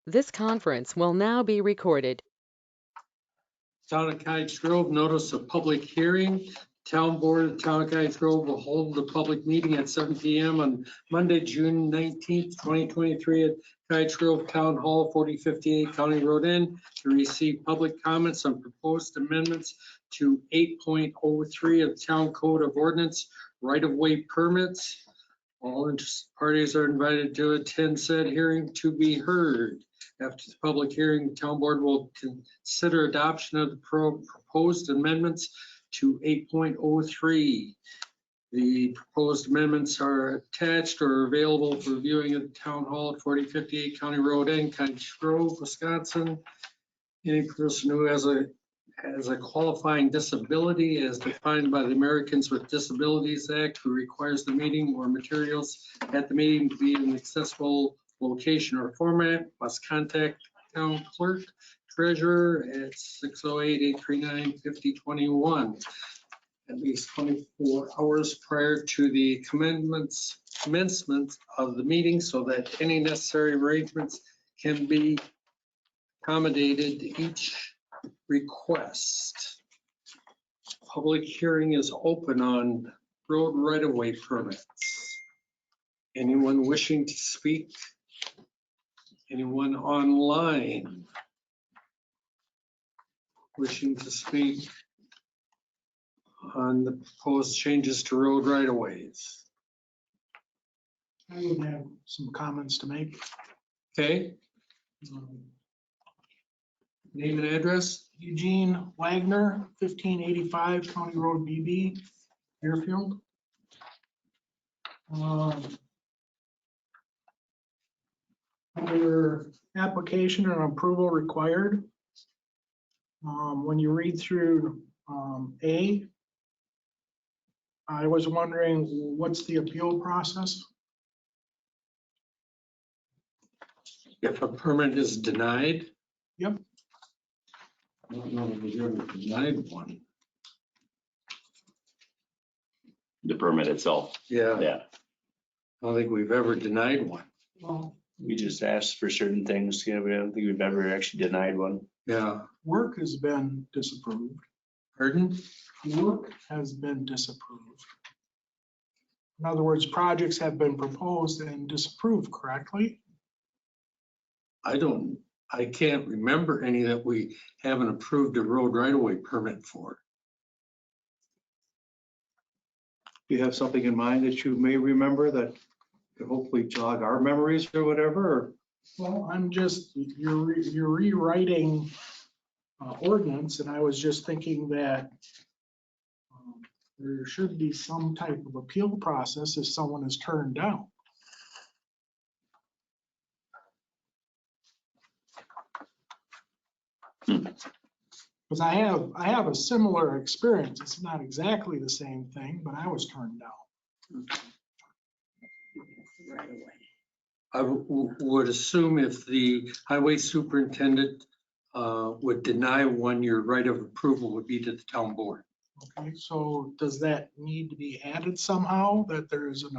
This conference will now be recorded. Town of Cottage Grove, notice of public hearing. Town Board of Town of Cottage Grove will hold the public meeting at 7 p.m. on Monday, June 19th, 2023 at Cottage Grove Town Hall, 4058 County Road N, to receive public comments on proposed amendments to 8.03 of the Town Code of Ordinance, right-of-way permits. All interested parties are invited to attend said hearing to be heard. After the public hearing, the town board will consider adoption of the proposed amendments to 8.03. The proposed amendments are attached or available for viewing at the town hall at 4058 County Road N, Cottage Grove, Wisconsin. Any person who has a qualifying disability as defined by the Americans with Disabilities Act, who requires the meeting or materials at the meeting to be in an accessible location or format, must contact town clerk treasurer at 608-839-5021 at least 24 hours prior to the commencement of the meeting, so that any necessary arrangements can be accommodated to each request. Public hearing is open on road right-of-way permits. Anyone wishing to speak? Anyone online wishing to speak on the proposed changes to road right-of-ways? I would have some comments to make. Okay, name and address? Eugene Wagner, 1585 County Road BB, Deerfield. Under application and approval required, when you read through A, I was wondering what's the appeal process? If a permit is denied? Yep. I don't know if we've ever denied one. The permit itself. Yeah, Yeah, I don't think we've ever denied one. Well, we just asked for certain things. You know, we don't think we've ever actually denied one. Yeah, work has been disapproved. pardon? Work has been disapproved. In other words, projects have been proposed and disapproved correctly. I can't remember any that we haven't approved a road right-of-way permit for. Do you have something in mind that you may remember that could hopefully jog our memories or whatever? Or? Well, I'm just, you're rewriting ordinance, and I was just thinking that there should be some type of appeal process if someone is turned down. Because I have a similar experience. It's not exactly the same thing, but I was turned down. Right away. I would assume if the highway superintendent would deny one, your right of approval would be to the town board. Okay, so does that need to be added somehow, that there is an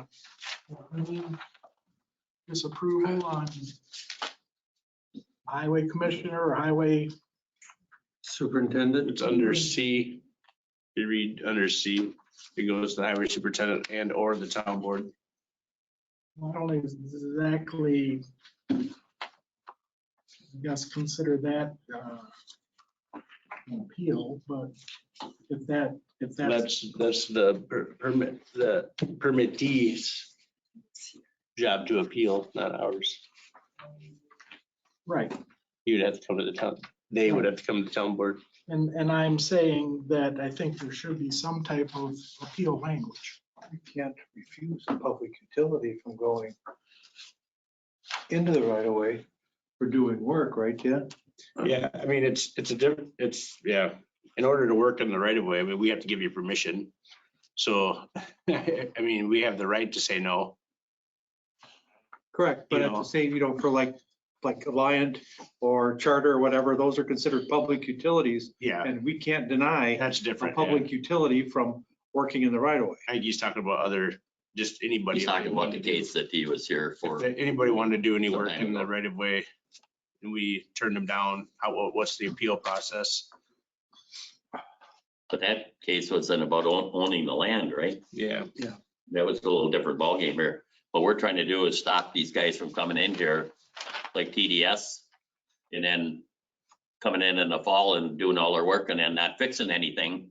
disapproval on highway commissioner or highway? Superintendent? It's under C. You read under C, it goes to the highway superintendent and or the town board. I don't exactly, I guess, consider that an appeal, but if that's. That's the permit, the permittee's job to appeal, not ours. Right, You'd have to come to the town. They would have to come to the town board. and I'm saying that I think there should be some type of appeal language. You can't refuse a public utility from going into the right of way for doing work, right, Jen? Yeah, I mean, it's a different, yeah. In order to work in the right of way, I mean, we have to give you permission. So, I mean, we have the right to say no. Correct, but You at know. the same, for like Alliant or Charter or whatever, those are considered public utilities, Yeah, and we can't deny that's a different. public utility from working in the right of way. I think he's talking about just anybody. He's talking about the case that he was here for. If anybody wanted to do any work Sometime in the ago. right of way, and we turned them down. What's the appeal process? But that case wasn't about owning the land, right? Yeah. That was a little different ballgame here. What we're trying to do is stop these guys from coming in here like TDS and then coming in the fall and doing all their work and then not fixing anything.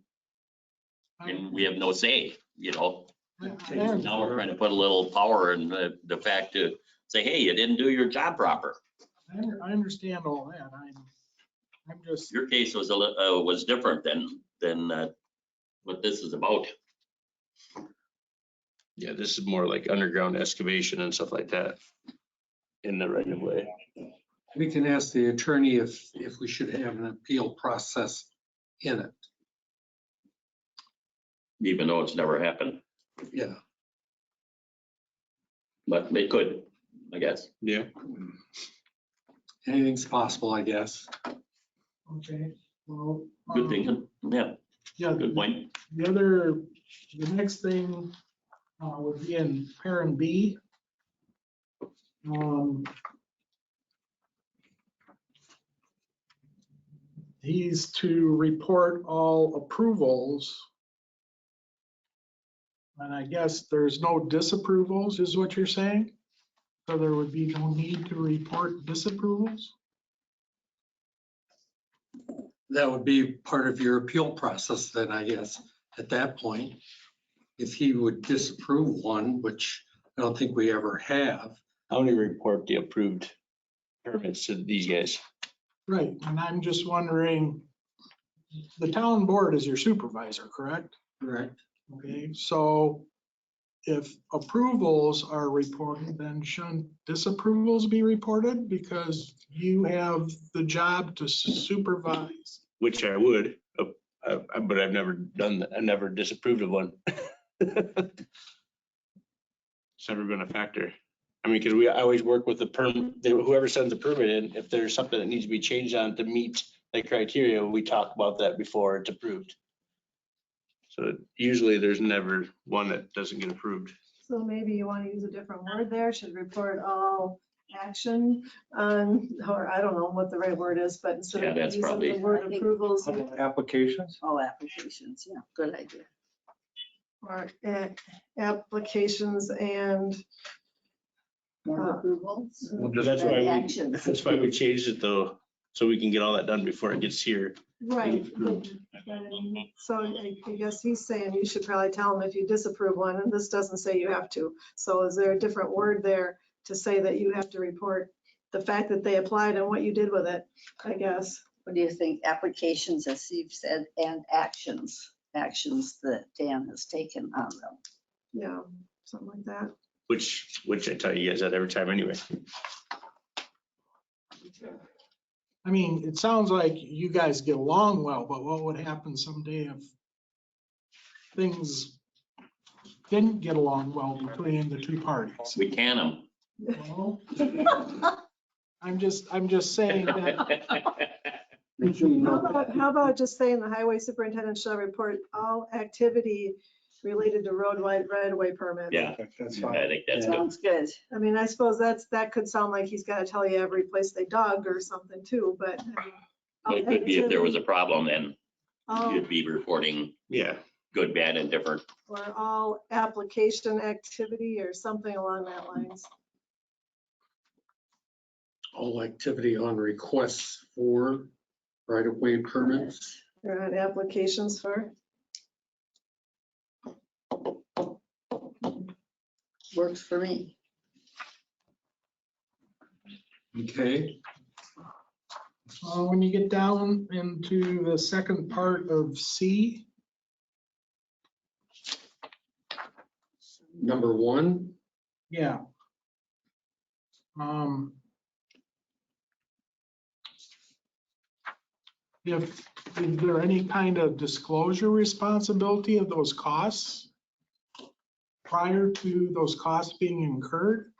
And we have no say, you know? Now we're trying to put a little power in the fact to say, hey, you didn't do your job proper. I understand all that. I'm just, Your case was different than what this is about. Yeah, this is more like underground excavation and stuff like that in the right of way. We can ask the attorney if we should have an appeal process in it. Even though it's never happened, Yeah. but it could, I guess. Yeah. Anything's possible, I guess. okay, well. Good thinking. Yeah, Yeah, good point. the next thing would be in parent B. He's to report all approvals. And I guess there's no disapprovals, is what you're saying? So there would be no need to report disapprovals? That would be part of your appeal process then, I guess, at that point. If he would disapprove one, which I don't think we ever have. How do you report the approved permits to these guys? Right, and I'm just wondering, the town board is your supervisor, correct? Correct. Okay, so if approvals are reported, then shouldn't disapprovals be reported? Because you have the job to supervise. Which I would, but I've never done that. I've never disapproved of one. It's never been a factor. I mean, because I always work with whoever sends the permit in, if there's something that needs to be changed on to meet the criteria, we talk about that before it's approved. So usually there's never one that doesn't get approved. So maybe you want to use a different word there, should report all action on, or I don't know what the right word is, but instead Yeah, of that's using probably- the word approvals Applications? All applications, yeah, good idea. or applications and, More approvals. That's why Actions. that's why we changed it though, so we can get all that done before it gets here. right. Approved. So I guess he's saying you should probably tell him if you disapprove one, and this doesn't say you have to. So is there a different word there to say that you have to report the fact that they applied and what you did with it, I guess? What do you think? Applications, as Steve said, and actions that Dan has taken on them. Yeah, something like that. Which I tell you guys that every time anyway. I mean, it sounds like you guys get along well, but what would happen someday if things didn't get along well between the two parties? We can them. Well, I'm just saying that, How about just saying the highway superintendent shall report all activity related to road right-of-way permits? Yeah, That's I fine. think that's good. Sounds good. I mean, I suppose that could sound like he's got to tell you every place they dug or something too, but. I mean, It could be if there was a problem, then all- you'd be reporting Yeah, good, bad, and different. Or all application activity or something along that lines. All activity on requests for right-of-way permits. Or on applications for. Works for me. Okay. when you get down into the second part of C, Number one, yeah. Is there any kind of disclosure responsibility of those costs prior to those costs being incurred?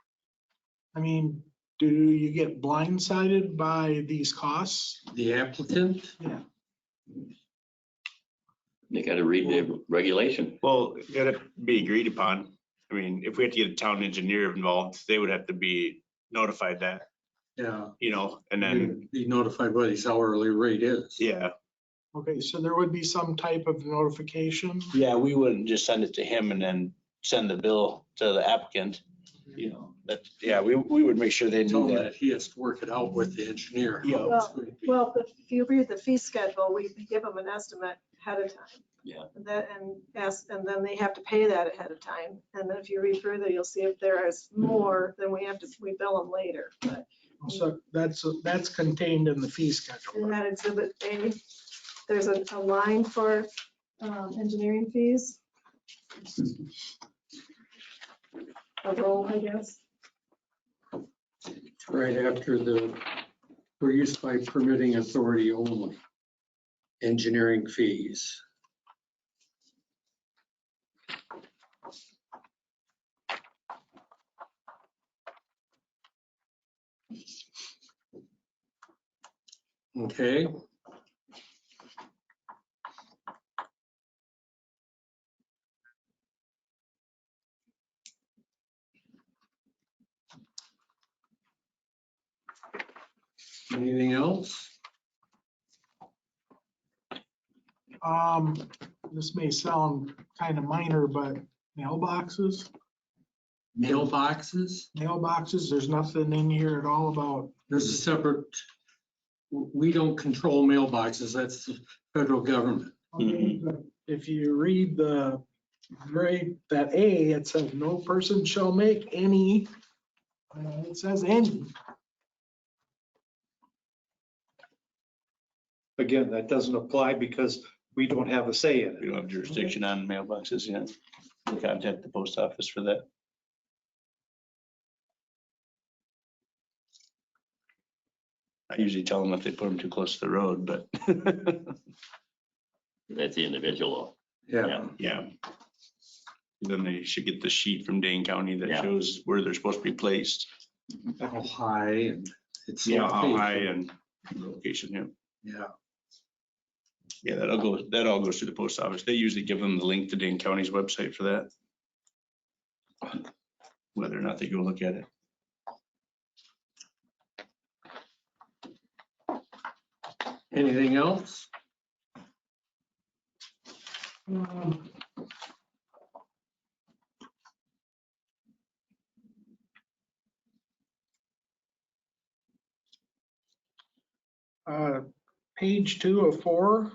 I mean, do you get blindsided by these costs? the applicant, Yeah. They got to read the regulation. well, it'd be agreed upon. I mean, if we had to get a town engineer involved, they would have to be notified that. Yeah. and then, Be notified what his hourly rate is. yeah. Okay, so there would be some type of notification. Yeah, we wouldn't just send it to him and then send the bill to the applicant, that, yeah, we would make sure they Tell knew him that. that he has to work it out with the engineer. Yeah. how it's going to be. Well, if you read the fee schedule, we give them an estimate ahead of time. Yeah. And then they have to pay that ahead of time. And then if you read further, you'll see if there is more, then we bill them later. But So that's contained in the fee schedule. in that exhibit A, there's a line for engineering fees. A roll, I guess. Right after for use by permitting authority only. Engineering fees. Okay. Anything else? This may sound kind of minor, but mailboxes, there's nothing in here at all about, There's a separate, we don't control mailboxes, that's the federal government. okay, but if you read the grade, that A, it says no person shall make any, it says any. Again, that doesn't apply because we don't have a say in We it. don't have jurisdiction on mailboxes, We contact the post office for that. I usually tell them if they put them too close to the road, but. That's the individual. Yeah. Yeah. Then they should get the sheet from Dane County that Yeah. shows where they're supposed to be placed. How high and it's. Yeah, how high and location, yeah. Yeah. Yeah, that all goes through the post office. They usually give them the link to Dane County's website for that. Whether or not they go look at it. Anything else? Page 2 of 4.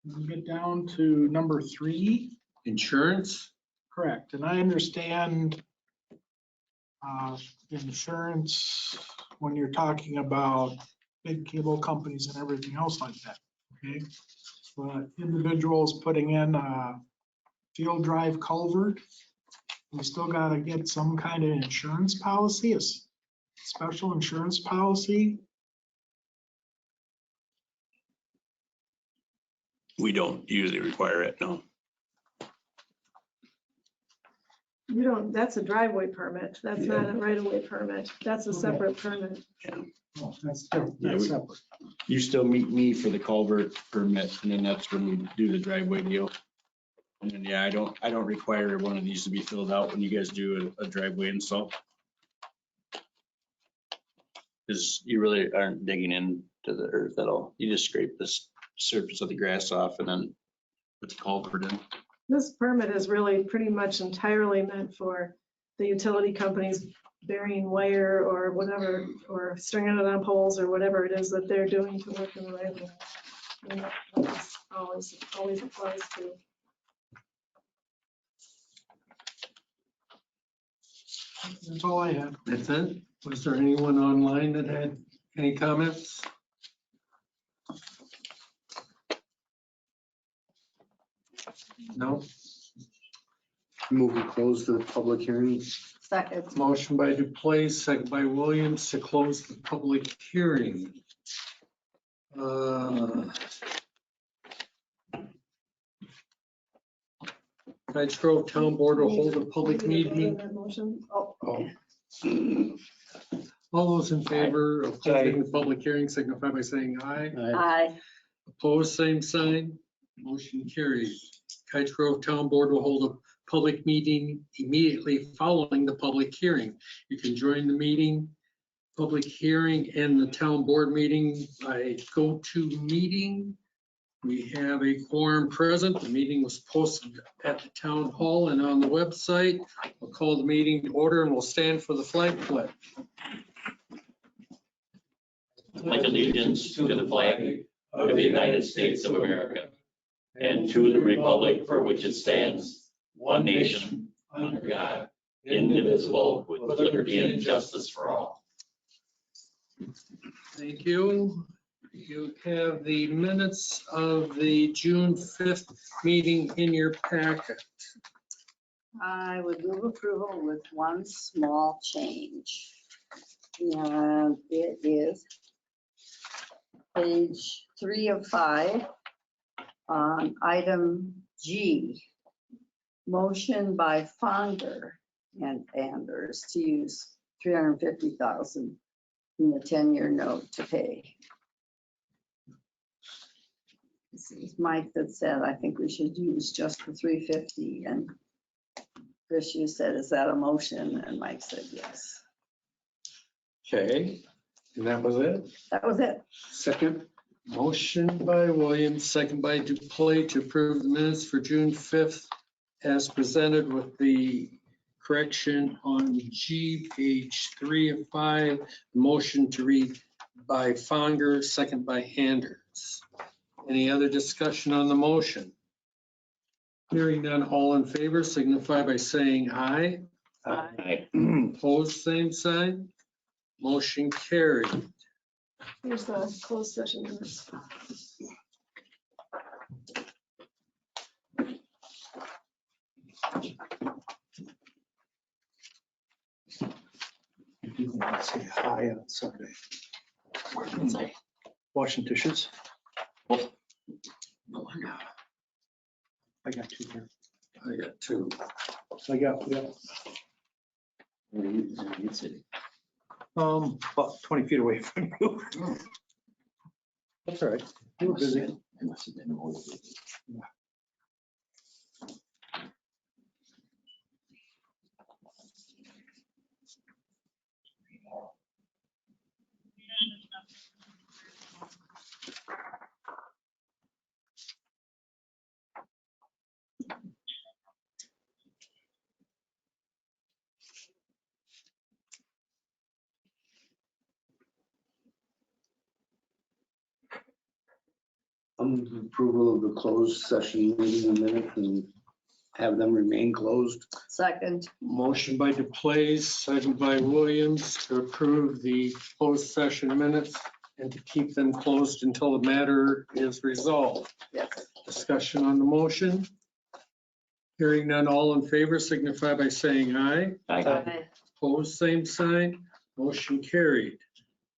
We get down to number 3. Insurance? Correct, and I understand insurance when you're talking about big cable companies and everything else like that, okay? But individuals putting in a field drive culvert, we still gotta get some kind of insurance policy, a special insurance policy. We don't usually require it, no. You don't, that's a driveway permit. That's not a right-of-way permit. That's a separate permit. Oh, that's different, Yeah, that's we- separate. You still meet me for the culvert permit, and then that's when we do the driveway deal. And then, yeah, I don't require one of these to be filled out when you guys do a driveway install. Because you really aren't digging into the earth at all. You just scrape the surface of the grass off and then put the culvert in. This permit is really pretty much entirely meant for the utility companies burying wire or whatever, or stringing it on poles or whatever it is that they're doing to work in the right of way. And that's always applies to. That's all I had. That's it? Was there anyone online that had any comments? No? Move to close the public hearing. Second. Motion by Duplace, second by Williams to close the public hearing. Guides Grove Town Board will hold a public meeting. That motion? Oh, Oh. All those in favor of closing the public hearing signify by saying aye. Aye. Opposed, same sign. Motion carries. Kites Grove Town Board will hold a public meeting immediately following the public hearing. You can join the meeting, public hearing, and the town board meeting by go to meeting. We have a quorum present. The meeting was posted at the town hall and on the website. We'll call the meeting to order and we'll stand for the flag pledge. Pledge allegiance to the flag of the United States of America and to the republic for which it stands, one nation, under God, indivisible, with liberty and justice for all. Thank you. You have the minutes of the June 5th meeting in your packet. I would move approval with one small change. And it is page 3 of 5 on item G. Motion by Fonder and Anders to use $350,000 in the 10-year note to pay. This is Mike that said, I think we should use just the 350, and Chris, you said, is that a motion? And Mike said, yes. Okay, and that was it. That was it. Second. Motion by Williams, second by Duplay to approve the minutes for June 5th as presented with the correction on G, page 3 of 5. Motion to read by Fonger, second by Anders. Any other discussion on the motion? Hearing none, all in favor signify by saying aye. Aye. Opposed, same sign. Motion carried. Here's the closed session minutes. You can say hi on Sunday. Washing dishes. I got two here. I got two. I got, about 20 feet away from you. That's all right. You were busy. Approval of the closed session meeting minutes and have them remain closed. Second. Motion by Duplays, second by Williams to approve the closed session minutes and to keep them closed until the matter is resolved. Yes. Discussion on the motion. Hearing none, all in favor signify by saying aye. Aye. Opposed, same sign. Motion carried.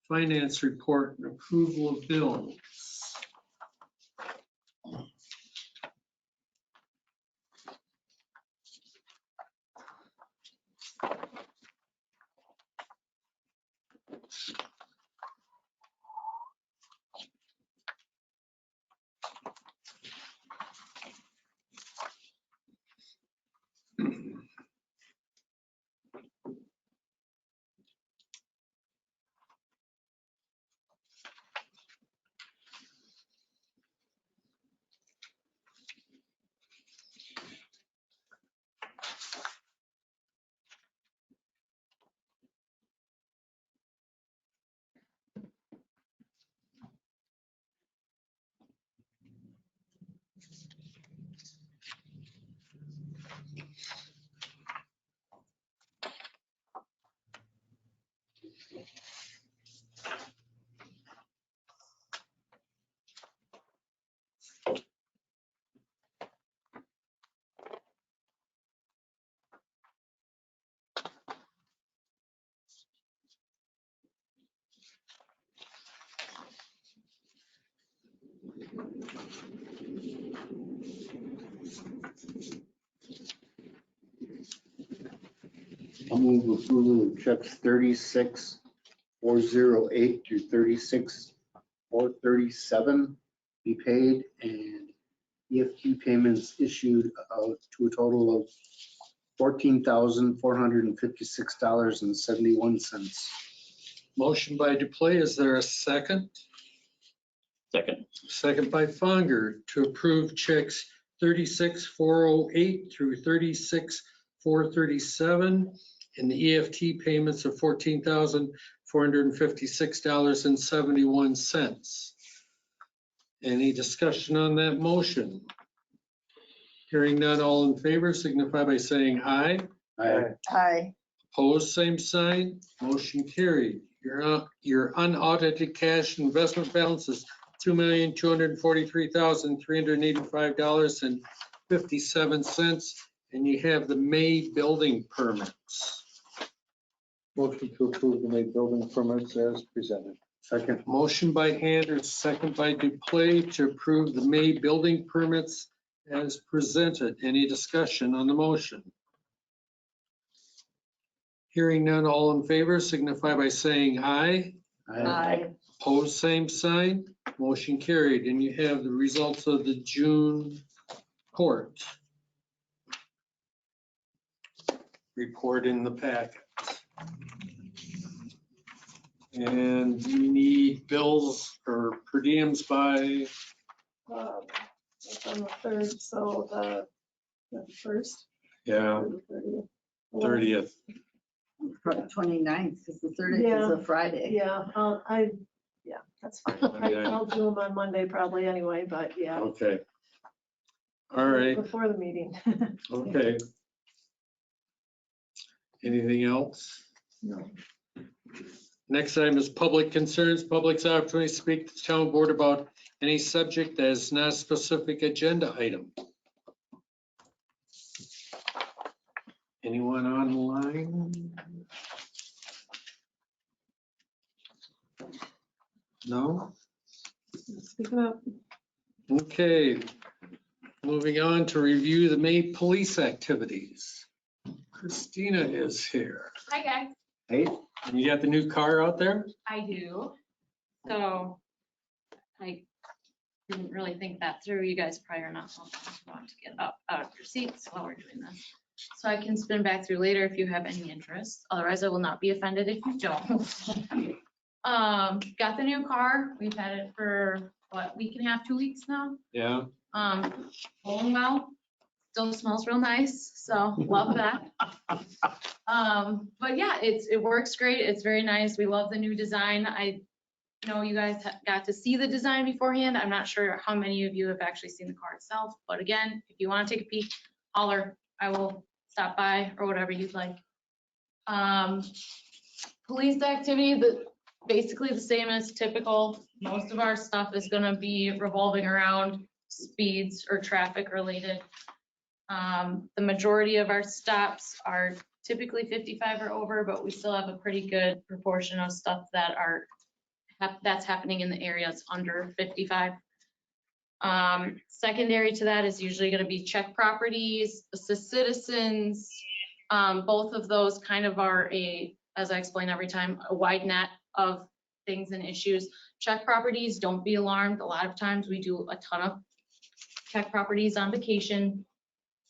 Finance report and approval of bills. I'll move approval of checks 36,408 through 36,437 be paid, and EFT payments issued to a total of $14,456.71. Motion by Duplay, is there a second? Second. Second by Founder to approve checks 36,408 through 36,437 and the EFT payments of $14,456.71. Any discussion on that motion? Hearing none, all in favor signify by saying aye. Aye. Opposed, same sign. Motion carried. Your unaudited cash investment balance is $2,243,385.57. And you have the May building permits. Motion to approve the May building permits as presented. Second. Motion by Anders, second by Duplay to approve the May building permits as presented. Any discussion on the motion? Hearing none, all in favor signify by saying aye. Aye. Opposed, same sign. Motion carried. And you have the results of the June court report in the packet. And you need bills or per diems by, It's on the 3rd, so the 1st. yeah, or the 30th. 29th, because the 30th is a Friday. Yeah, that's fine. I'll do them on Monday probably anyway, but yeah. Okay. All right, Before the meeting. okay. Anything else? No. Next item is public concerns. Public's opportunity to speak to the town board about any subject that is not a specific agenda item. Anyone online? No? Speaking up. Okay. Moving on to review the May police activities. Christina is here. Hi, guys. Hey, And you got the new car out there? I do. So I didn't really think that through. You guys probably are not want to get up out of your seats while we're doing this. So I can spin back through later if you have any interest. Otherwise, I will not be offended if you don't. Got the new car. We've had it for what, week and a half, 2 weeks now. Yeah. Going well. Still smells real nice, so love that. But yeah, it works great. It's very nice. We love the new design. I know you guys got to see the design beforehand. I'm not sure how many of you have actually seen the car itself, but again, if you want to take a peek, holler. I will stop by or whatever you'd like. Police activity, basically the same as typical. Most of our stuff is gonna be revolving around speeds or traffic related. The majority of our stops are typically 55 or over, but we still have a pretty good proportion of stuff that that's happening in the areas under 55. Secondary to that is usually going to be check properties, assist citizens. Both of those kind of are as I explain every time, a wide net of things and issues. Check properties, don't be alarmed. A lot of times we do a ton of check properties on vacation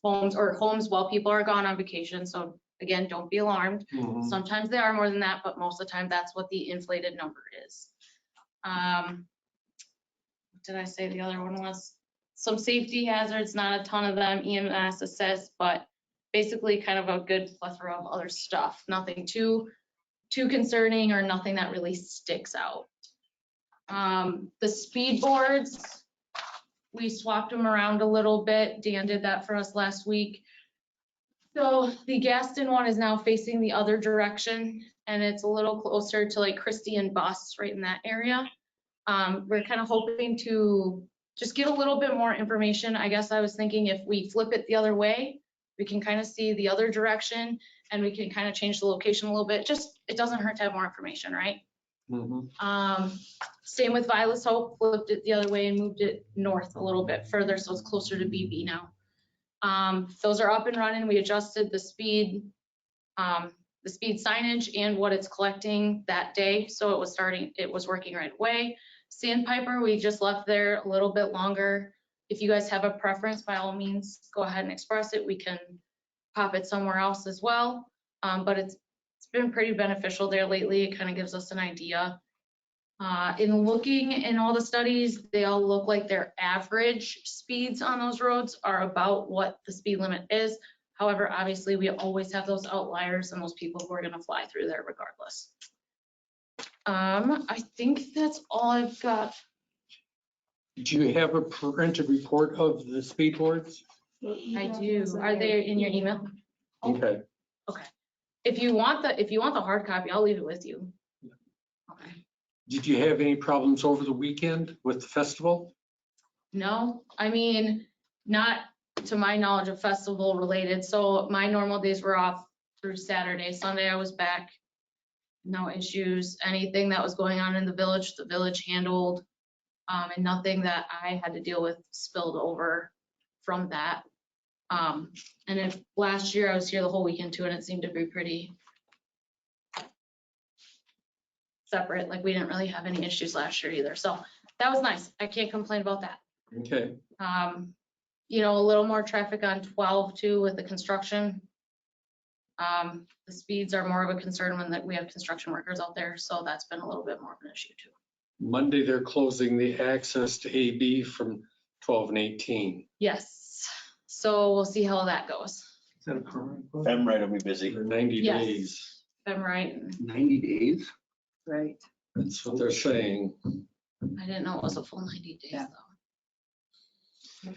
homes while people are gone on vacation. So again, don't be alarmed. Sometimes they are more than that, but most of the time that's what the inflated number is. What did I say the other one was? Some safety hazards, not a ton of them, EMS assessed, but basically kind of a good plethora of other stuff. Nothing too concerning or nothing that really sticks out. The speed boards, we swapped them around a little bit. Dan did that for us last week. So the Gaston one is now facing the other direction, and it's a little closer to like Christie and Bus, right in that area. We're kind of hoping to just get a little bit more information. I guess I was thinking if we flip it the other way, we can kind of see the other direction and we can kind of change the location a little bit. Just, it doesn't hurt to have more information, right? Same with Vilas Hope, flipped it the other way and moved it north a little bit further, so it's closer to BB now. Those are up and running. We adjusted the speed signage and what it's collecting that day, so it was working right away. Sandpiper, we just left there a little bit longer. If you guys have a preference, by all means, go ahead and express it. We can pop it somewhere else as well. But it's been pretty beneficial there lately. It kind of gives us an idea. In looking in all the studies, they all look like their average speeds on those roads are about what the speed limit is. However, obviously, we always have those outliers and those people who are gonna fly through there regardless. I think that's all I've got. Do you have a printed report of the speed boards? I do. Are they in your email? Okay. If you want the hard copy, I'll leave it with you. Okay. Did you have any problems over the weekend with the festival? No, I mean, not to my knowledge of festival related. So my normal days were off through Saturday. Sunday I was back. No issues. Anything that was going on in the village handled. And nothing that I had to deal with spilled over from that. And if last year I was here the whole weekend too, and it seemed to be pretty separate. Like we didn't really have any issues last year either. So that was nice. I can't complain about that. Okay. You know, a little more traffic on 12 too with the construction. The speeds are more of a concern when we have construction workers out there. So that's been a little bit more of an issue too. Monday, they're closing the access to AB from 12 and 18. Yes. So we'll see how that goes. Is that a permanent? Right will be busy. For 90 Yes. days. I'm right. 90 days? Right. That's what they're saying. I didn't know it was a full 90 days Yeah. though.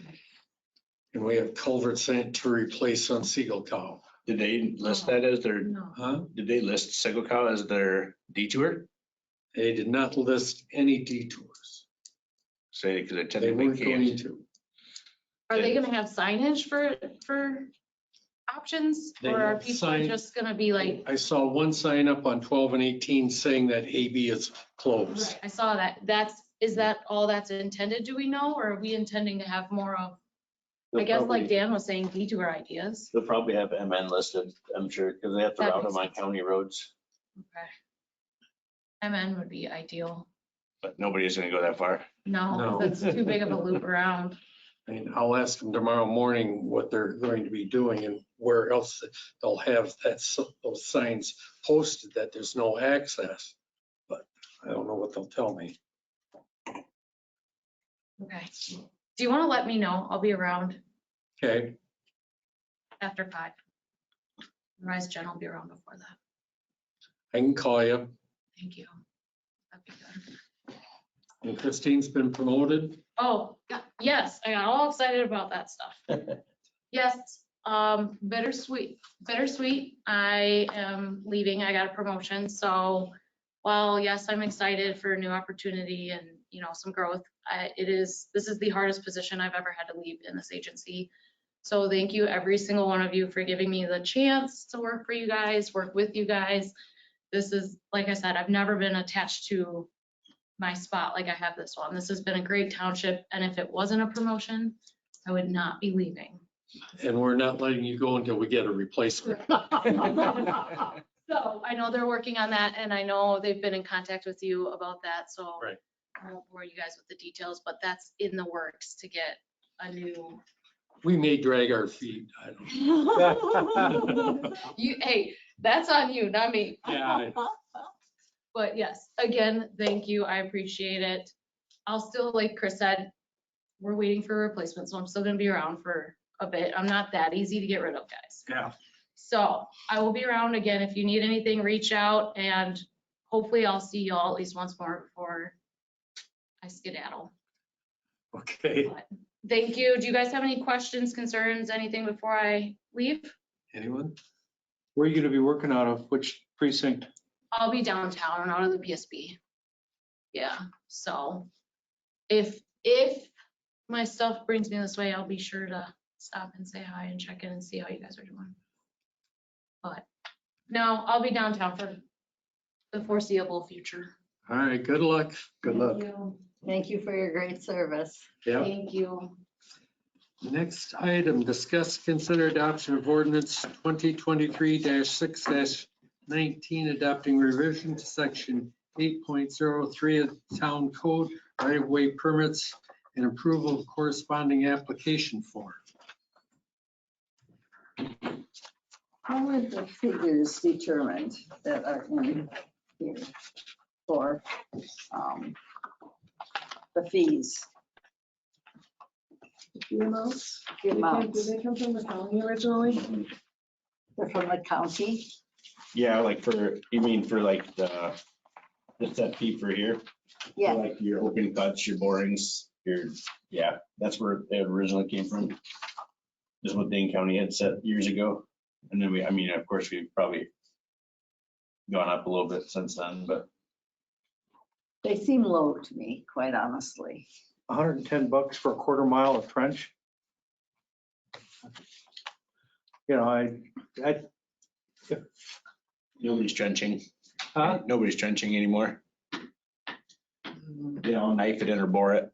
And we have culverts to replace on Seagull Cow. Did they list that as their, No. Huh? did they list Segal Cow as their detour? They did not list any detours. Say, because I They technically weren't going can't. to. Are they gonna have signage for options? They Or are have people sign- just gonna be like, I saw one sign up on 12 and 18 saying that AB is closed. I saw that. Is that all that's intended? Do we know? Or are we intending to have more of, I guess like Dan was saying, detour ideas? They'll probably have MN listed, I'm sure, because they have to That route makes them on county roads, Okay. MN would be ideal. but nobody's gonna go that far. No, No. that's too big of a loop around. And I'll ask them tomorrow morning what they're going to be doing and where else they'll have those signs posted that there's no access. But I don't know what they'll tell me. Okay. Do you want to let me know? I'll be around Okay, after 5. Otherwise, Jen will be around before that. I can call you. Thank you. That'd be good. And Christine's been promoted. Oh, yes, I got all excited about that stuff. Yes, bittersweet. I am leaving. I got a promotion. So while yes, I'm excited for a new opportunity and, you know, some growth, this is the hardest position I've ever had to leave in this agency. So thank you, every single one of you, for giving me the chance to work for you guys, work with you guys. This is, like I said, I've never been attached to my spot like I have this one. This has been a great township, and if it wasn't a promotion, I would not be leaving. And we're not letting you go until we get a replacement. So I know they're working on that, and I know they've been in contact with you about that, so Right. I won't bore you guys with the details, but that's in the works to get a new. We may drag our feet. I don't know. Hey, that's on you, not me. Yeah, But yes, again, thank you. I appreciate it. I'll still, like Chris said, we're waiting for a replacement, so I'm still gonna be around for a bit. I'm not that easy to get rid of, guys. Yeah. So I will be around again. If you need anything, reach out, and hopefully I'll see y'all at least once more before I skedaddle. Okay. But thank you. Do you guys have any questions, concerns, anything before I leave? Anyone? Where are you gonna be working out of? Which precinct? I'll be downtown out of the PSB. Yeah, so if my stuff brings me this way, I'll be sure to stop and say hi and check in and see how you guys are doing. But no, I'll be downtown for the foreseeable future. All right, good luck. Good luck. Thank you. Thank you for your great service. Yeah. Thank you. Next item, discuss, consider adoption of ordinance 2023-6-19, adopting revision to section 8.03 of the town code, right-of-way permits and approval of corresponding application form. How were the figures determined that are in here for the fees? The amounts? The Did amounts, they come from the county originally? they're from the county? Yeah, like you mean for like just that fee for here? For Yeah, Like your open cuts, your borings, yeah, that's where it originally came from. This is what Dane County had set years ago. And then of course, we've probably gone up a little bit since then, but they seem low to me, quite honestly. $110 for a quarter mile of trench. You know, I, nobody's trenching. huh? Nobody's trenching anymore. You know, knife it in or bore it.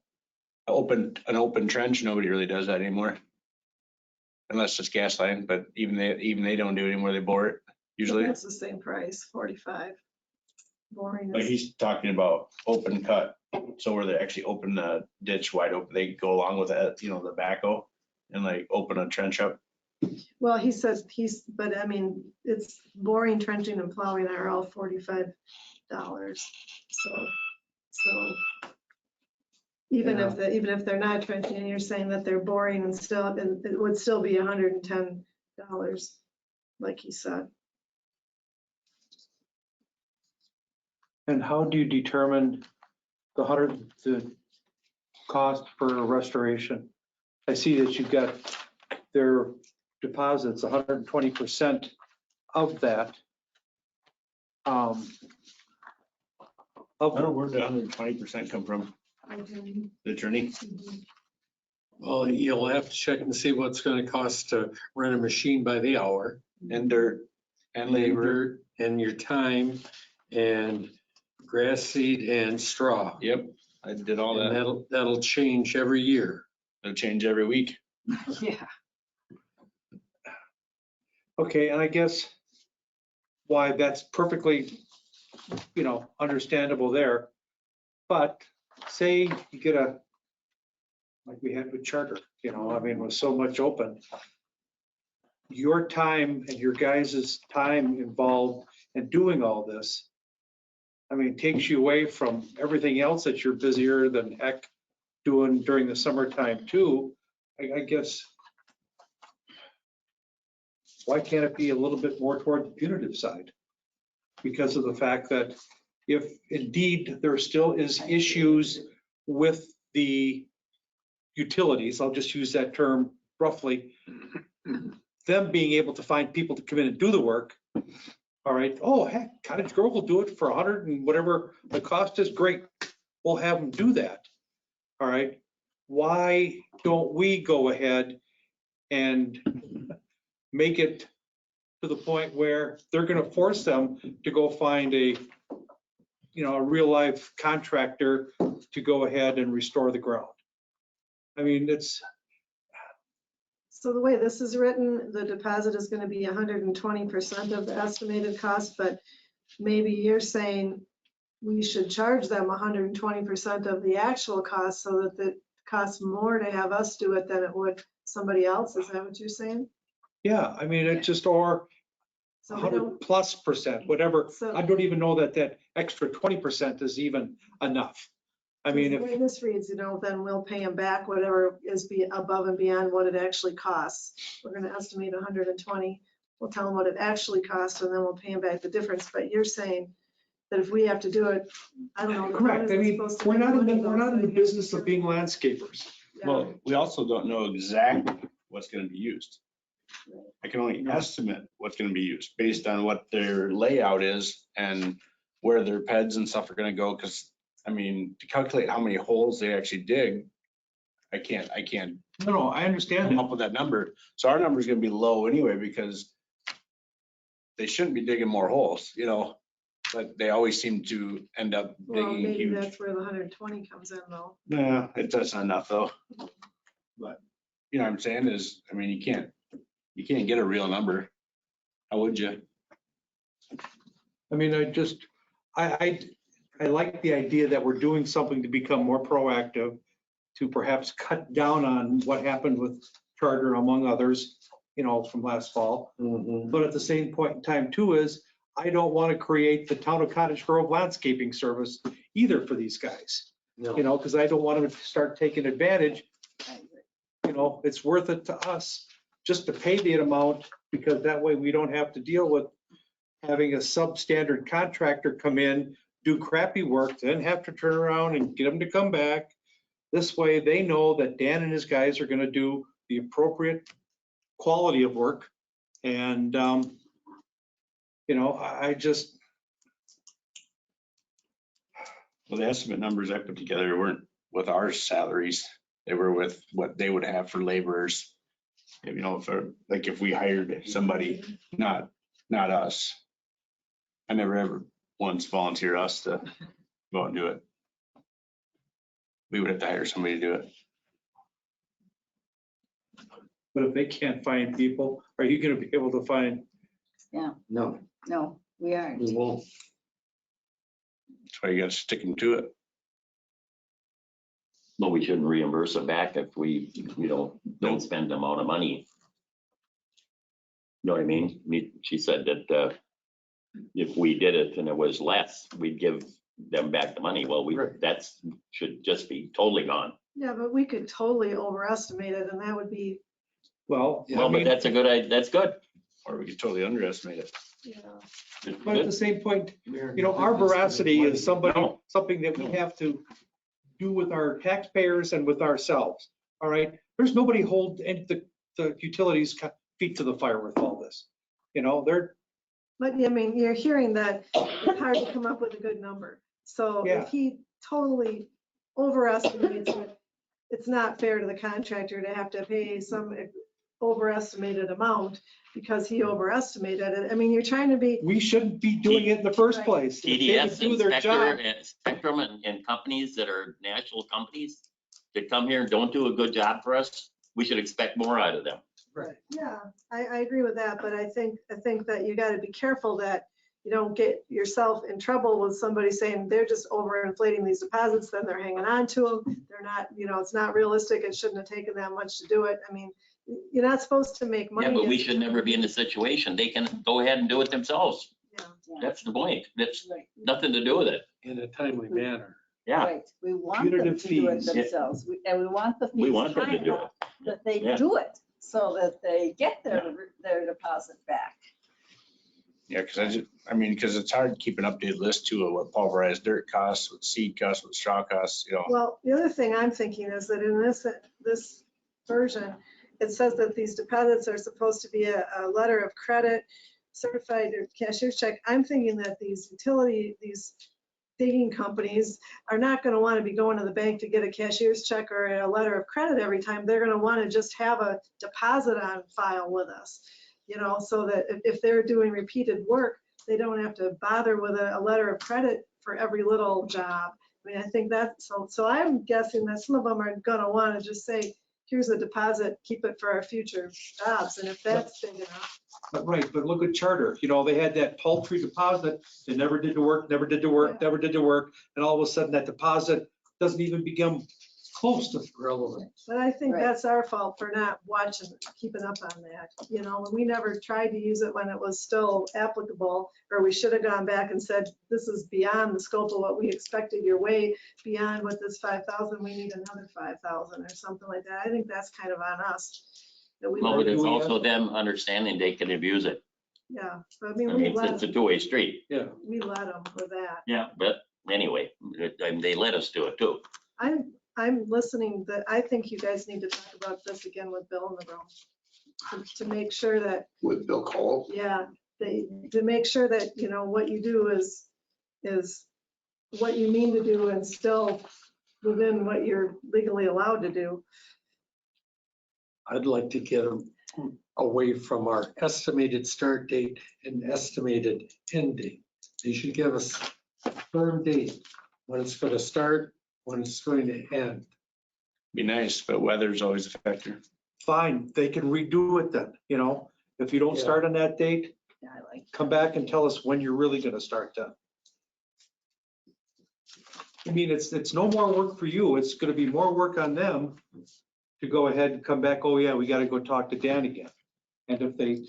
An open trench, nobody really does that anymore. Unless it's gas line, but even they don't do it anymore, they bore it usually. That's the same price, 45. Boring. But he's talking about open cut, so where they actually open the ditch wide open, they go along with that, the backhoe and like open a trench up. Well, he says but I mean, it's boring, trenching and plowing are all $45. So even if they're not trenching, and you're saying that they're boring and it would still be $110, like he said. And how do you determine the cost for restoration? I see that you've got their deposits, 120% of that. Where did 120% come from? The attorney? Well, you'll have to check and see what's going to cost to run a machine by the hour. And dirt and labor. Dirt and your time and grass seed and straw. Yep, I did all And that. that'll change every year. It'll change every week. Yeah. Okay, and I guess why that's perfectly, understandable there. But say you get like we had with Charter, with so much open. Your time and your guys' time involved in doing all this, takes you away from everything else that you're busier than heck doing during the summertime too. I guess, why can't it be a little bit more toward the punitive side? Because of the fact that if indeed there still is issues with the utilities, I'll just use that term roughly, them being able to find people to come in and do the work. All right, oh heck, Cottage Grove will do it for 100 and whatever the cost is, great. We'll have them do that. All right, why don't we go ahead and make it to the point where they're going to force them to go find a real life contractor to go ahead and restore the ground? It's. So the way this is written, the deposit is going to be 120% of the estimated cost, but maybe you're saying we should charge them 120% of the actual cost so that it costs more to have us do it than it would somebody else. Is that what you're saying? Yeah, it's just, or So we don't, 100+%, whatever. So- I don't even know that extra 20% is even enough. the If, way this reads, then we'll pay them back whatever is above and beyond what it actually costs. We're going to estimate 120. We'll tell them what it actually costs and then we'll pay them back the difference. But you're saying that if we have to do it, I don't know. correct, when is it supposed to we're be not money in the goes? business of being landscapers. Yeah. Well, we also don't know exactly what's going to be used. I can only estimate what's going to be used based on what their layout is and where their PEDs and stuff are going to go. Because to calculate how many holes they actually dig, I can't No, I understand come that. up with that number. So our number is going to be low anyway because they shouldn't be digging more holes, but they always seem to end up Well, digging maybe huge. that's where the 120 comes in though. Nah, that's not enough though. But what I'm saying is, you can't get a real number. How would you? I like the idea that we're doing something to become more proactive, to perhaps cut down on what happened with Charter among others, from last fall. But at the same point in time too is, I don't want to create the Town of Cottage Grove landscaping service either for these guys. No. Because I don't want them to start taking advantage. It's worth it to us just to pay the amount, because that way we don't have to deal with having a substandard contractor come in, do crappy work, then have to turn around and get them to come back. This way they know that Dan and his guys are going to do the appropriate quality of work. And, I just, Well, the estimate numbers I put together weren't with our salaries. They were with what they would have for laborers. If we hired somebody, not us. I never ever once volunteer us to go out and do it. We would have to hire somebody to do it. but if they can't find people, are you going to be able to find? No, No, we aren't. we won't. That's why you gotta stick them to it. But we shouldn't reimburse it back if we, don't spend the amount of money. You know what I mean? She said that if we did it and it was less, we'd give them back the money. Well, Right. that's should just be totally gone. Yeah, but we could totally overestimate it and that would be, Well, Well, but that's a good idea. That's good. Or we could totally underestimate it. but at the same point, our veracity is something that we have to do with our taxpayers and with ourselves. All right, there's nobody holding the utilities feet to the fire with all this. They're, but I mean, you're hearing that it's hard to come up with a good number. So Yeah. if he totally overestimates it, it's not fair to the contractor to have to pay some overestimated amount because he overestimated it. I mean, you're trying to be, we shouldn't be doing it in the first place. If they would TDS, do their job. Spectrum and companies that are national companies that come here and don't do a good job for us, we should expect more out of them. yeah, I agree with that, but I think that you got to be careful that you don't get yourself in trouble with somebody saying they're just overinflating these deposits, then they're hanging on to them. They're not, it's not realistic. It shouldn't have taken that much to do it. I mean, you're not supposed to make money. Yeah, but we should never be in a situation. They can go ahead and do it themselves. Yeah. That's the point. That's Right, nothing to do with it. In a timely manner. Yeah, right. We want them Punitive to do it fees. themselves. And we want the we fees want them high to do enough it. that they Yeah. do it so that they get their deposit back. Yeah, because it's hard to keep an updated list too of what pulverized dirt costs, what seed costs, what straw costs, Well, the other thing I'm thinking is that in this version, it says that these deposits are supposed to be a letter of credit, certified or cashier's check. I'm thinking that these digging companies are not going to want to be going to the bank to get a cashier's check or a letter of credit every time. They're going to want to just have a deposit on file with us, so that if they're doing repeated work, they don't have to bother with a letter of credit for every little job. I mean, I think that's, so I'm guessing that some of them are going to want to just say, here's a deposit, keep it for our future jobs. And if that's big enough. But look at Charter, they had that paltry deposit, they never did the work, and all of a sudden that deposit doesn't even become close to relevant. But I think Right. that's our fault for not keeping up on that. We never tried to use it when it was still applicable, or we should have gone back and said, this is beyond the scope of what we expected. You're way beyond what this 5,000, we need another 5,000 or something like that. I think that's kind of on us. That we Well, let- but it's also them understanding they can abuse it. Yeah, but I I mean, mean, it's a two-way street. we let them with that. Yeah, but anyway, they let us do it too. I'm listening, that I think you guys need to talk about this again with Bill in the room. To make sure that, With Bill Cole. to make sure that, what you do is what you mean to do and still within what you're legally allowed to do. I'd like to get them away from our estimated start date and estimated end date. They should give us a firm date when it's going to start, when it's going to end. be nice, but weather's always a factor. Fine, they can redo it then, if you don't Yeah. start on that date, Yeah, I like. come back and tell us when you're really gonna start then. I mean, it's no more work for you. It's gonna be more work on them to go ahead and come back, oh yeah, we gotta go talk to Dan again. And if they,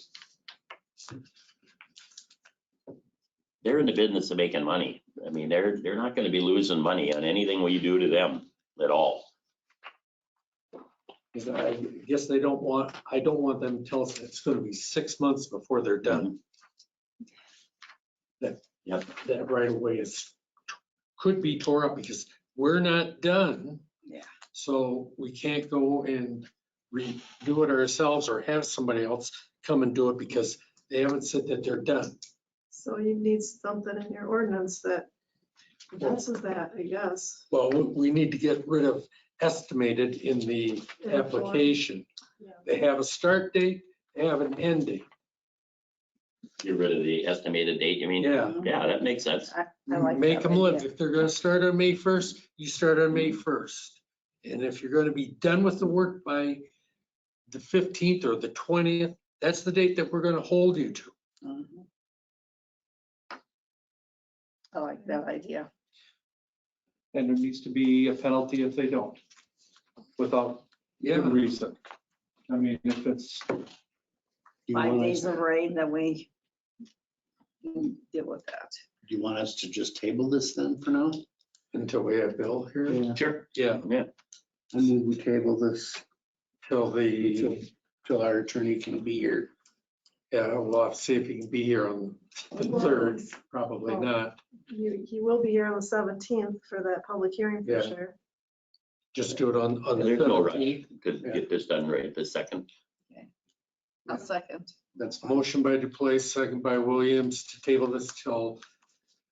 They're in the business of making money. I mean, they're not gonna be losing money on anything we do to them at all. Because I guess I don't want them to tell us it's gonna be 6 months before they're done. Yep. That right away could be tore up because we're not done. Yeah. So we can't go and redo it ourselves or have somebody else come and do it because they haven't said that they're done. So you need something in your ordinance that addresses that, I guess. Well, we need to get rid of estimated in the application. Yeah. They have a start date, they have an end date. Get rid of the estimated date, you mean? Yeah. Yeah, that makes sense. I like Make that them live. idea. If they're gonna start on May 1st, you start on May 1st. And if you're gonna be done with the work by the 15th or the 20th, that's the date that we're gonna hold you to. Mhm. I like that idea. and there needs to be a penalty if they don't, without good Yeah, reason. I mean, if it's, You 5 want days us- of rain, then we can deal with that. Do you want us to just table this then for now? until we have Bill here. Sure. Yeah, I move we table this till till our attorney can be here. yeah, we'll have to see if he can be here on the 3rd, probably not. He will be here on the 17th for that public hearing for Yeah. sure. Just do it on the There's no rush. 17th. Could get this done right this second. A second. That's fine. Motion by Duplace, second by Williams to table this till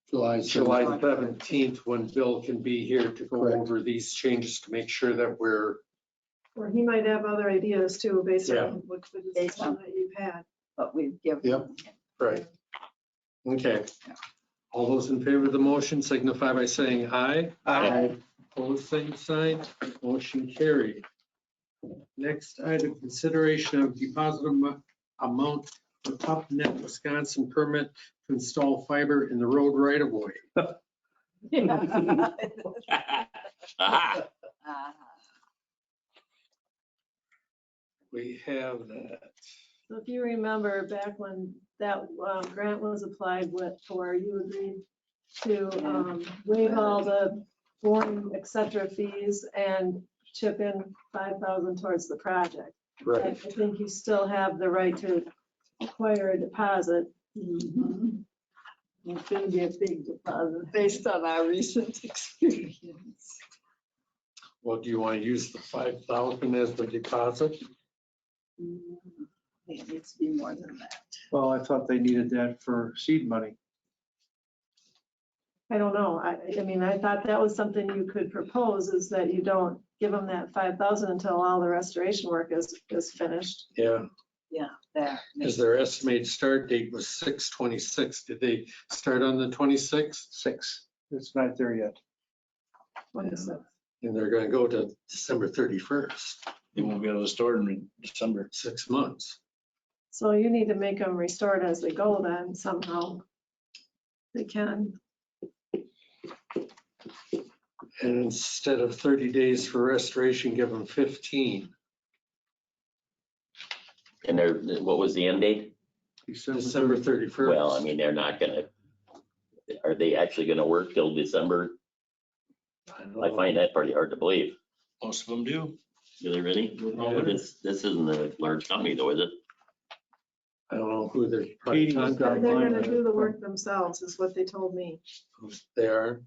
July July 7th. 17th, when Bill can be here to go Correct. over these changes to make sure that we're, Or he might have other ideas too, based Yeah. on what the Based on- discussion that you've had. But we've given. Yep. right. Okay. All those in favor of the motion signify by saying aye. Aye. Opposed, same sign. Motion carried. Next item, consideration of deposit amount for ToughNet Wisconsin permit to install fiber in the road right of way. Aha. We have that. So if you remember back when that grant was applied for, you agreed to waive all the form, et cetera fees and chip in 5,000 towards the project. I think you still have the right to acquire a deposit. Mhm. It's going to be a big deposit. Based on our recent experience. Well, do you want to use the 5,000 as the deposit? It needs to be more than that. well, I thought they needed that for seed money. I don't know. I mean, I thought that was something you could propose, is that you don't give them that 5,000 until all the restoration work is finished. Yeah, That because their estimated start date was 6/26. Did they start on the 26th? 6, it's not there yet. What is it? And they're going to go to December 31st, They won't be able to store it in December. 6 months. So you need to make them restored as they go then somehow. They can. And instead of 30 days for restoration, give them 15. And there, what was the end date? December 31st. Well, I mean, they're not gonna, are they actually gonna work till December? I find that pretty hard to believe. Most of them do. Do they really? Oh, this isn't a large company though, is it? I don't know who they're Katie's got contracting. They're mine. gonna do the work themselves, is what they told me. They are.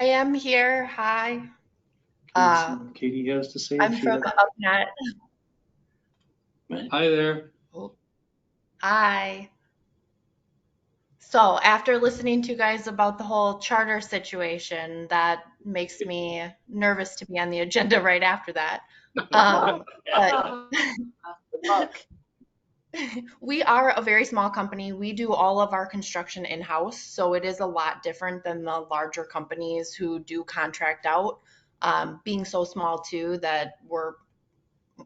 I am here. Hi. Katie has to say. I'm she- from UpNet. Hi there. Hi. So after listening to you guys about the whole charter situation, that makes me nervous to be on the agenda right after that. But we are a very small company. We do all of our construction in-house, so it is a lot different than the larger companies who do contract out. Being so small too, that we're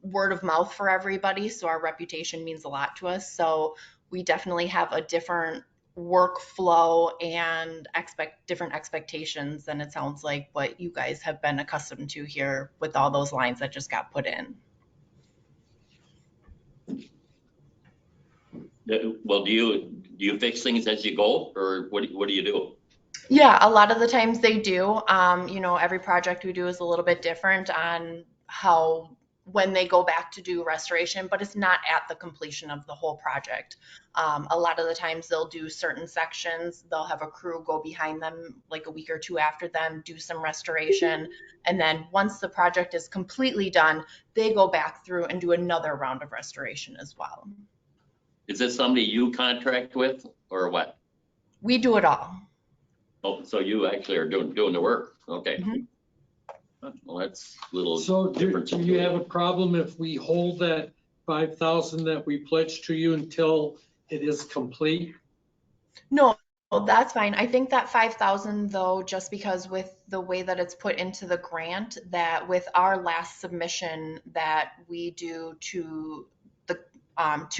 word of mouth for everybody, so our reputation means a lot to us. So we definitely have a different workflow and different expectations than it sounds like what you guys have been accustomed to here with all those lines that just got put in. Well, do you fix things as you go, or what do you do? Yeah, a lot of the times they do. Every project we do is a little bit different on when they go back to do restoration, but it's not at the completion of the whole project. A lot of the times they'll do certain sections. They'll have a crew go behind them like a week or two after them, do some restoration. And then once the project is completely done, they go back through and do another round of restoration as well. Is this somebody you contract with or what? We do it all. Oh, so you actually are doing the work. Okay. Mhm. Well, that's a little So different. do you have a problem if we hold that 5,000 that we pledged to you until it is complete? No, that's fine. I think that 5,000 though, just because with the way that it's put into the grant, that with our last submission that we do to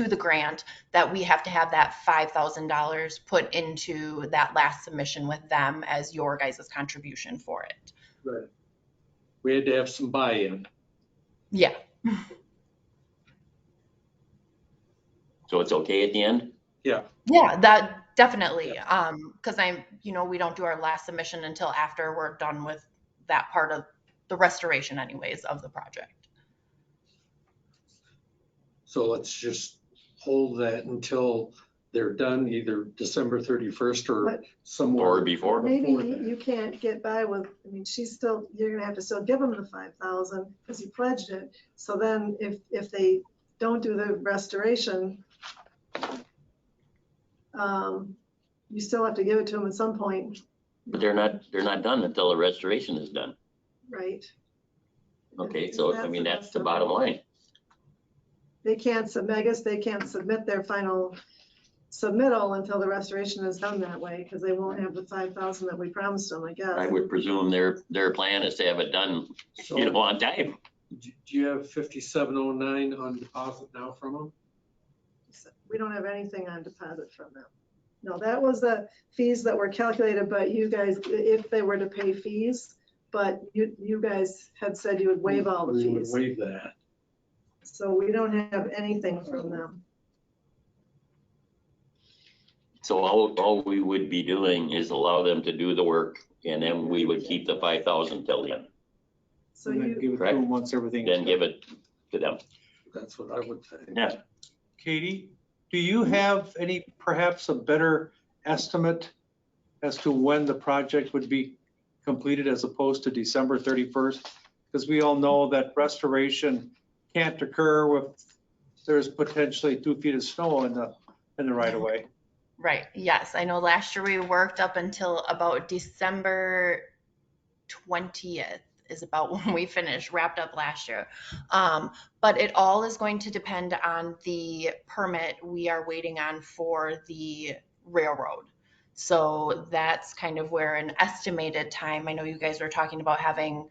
the grant, that we have to have that $5,000 put into that last submission with them as your guys' contribution for it. Right. We had to have some buy-in. Yeah. So it's okay at the end? Yeah. Yeah, that definitely. Because we don't do our last submission until after we're done with that part of the restoration anyways of the project. So let's just hold that until they're done, either December 31st or But- somewhere. Or before? Maybe you can't get by with, you're gonna have to still give them the 5,000 because you pledged it. So then if they don't do the restoration, you still have to give it to them at some point, But they're not done until the restoration is done. right? Okay, so I mean, that's the bottom line. They can't submit their final submittal until the restoration is done that way, because they won't have the 5,000 that we promised them, I guess. I would presume their plan is to have it done, So on time. do you have 5709 on deposit now from them? We don't have anything on deposit from them. No, that was the fees that were calculated, but you guys, if they were to pay fees, but you guys had said you would waive all the We would fees. waive that. So we don't have anything from them. So all we would be doing is allow them to do the work, and then we would keep the 5,000 till the end, So And then you, give it to Correct. them once everything. then give it to them. That's what I would think. Yeah. Katie, do you have perhaps a better estimate as to when the project would be completed as opposed to December 31st? Because we all know that restoration can't occur if there's potentially 2 feet of snow in the right of way. Right. Yes. I know last year we worked up until about December 20th is about when we wrapped up last year. But it all is going to depend on the permit we are waiting on for the railroad. So that's kind of where an estimated time, I know you guys were talking about having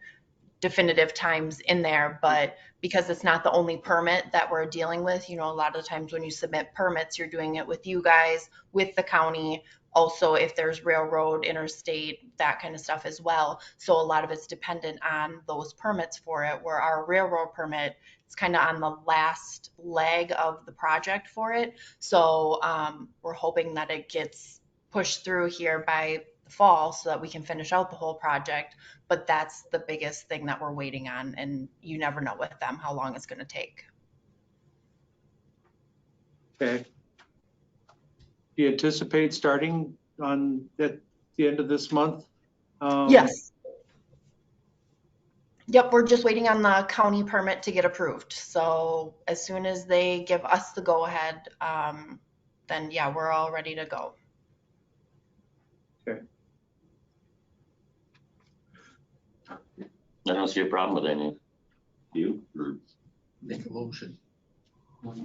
definitive times in there, but because it's not the only permit that we're dealing with, a lot of the times when you submit permits, you're doing it with you guys, with the county, also if there's railroad, interstate, that kind of stuff as well. So a lot of it's dependent on those permits for it, where our railroad permit is kind of on the last leg of the project for it. So we're hoping that it gets pushed through here by the fall so that we can finish out the whole project. But that's the biggest thing that we're waiting on, and you never know with them how long it's going to take. Okay. Do you anticipate starting at the end of this month? Yes. Yep, we're just waiting on the county permit to get approved. So as soon as they give us the go-ahead, then yeah, we're all ready to go. Okay. I don't see a problem with any. You, or Make a motion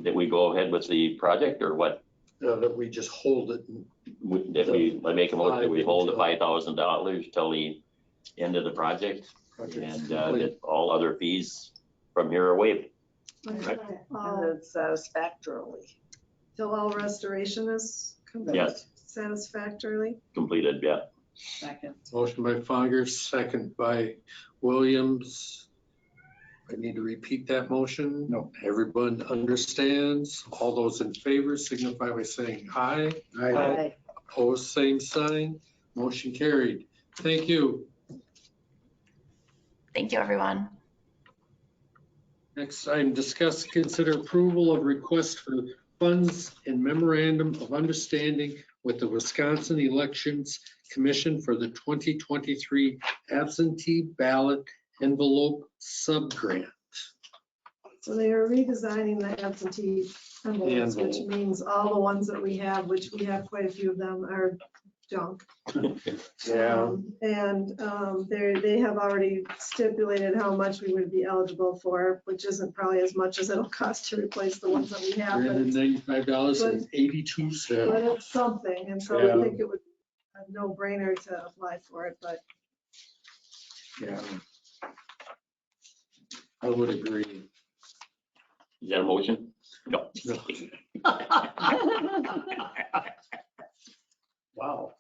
that we go ahead with the project, or what? that we just hold it. I make a motion that we hold the $5,000 till the end of the project, and that all other fees from here are waived. And satisfactorily. till all restoration is complete. Yes. satisfactorily. completed, yeah. Second. Motion by Fonger, second by Williams. I need to repeat that motion. No. Everyone understands. All those in favor signify by saying aye. Aye. Opposed, same sign. Motion carried. Thank you. Thank you, everyone. Next item, discuss, consider approval of request for funds and memorandum of understanding with the Wisconsin Elections Commission for the 2023 absentee ballot envelope subgrant. So they are redesigning the absentee envelopes, which Envelope. means all the ones that we have, which we have quite a few of them, are junk. They have already stipulated how much we would be eligible for, which isn't probably as much as it'll cost to replace the ones that we have. But $395.82. but it's something, and so Yeah. I think it would be a no-brainer to apply for it, but Yeah. I would agree. Is that a motion? No. No. Wow.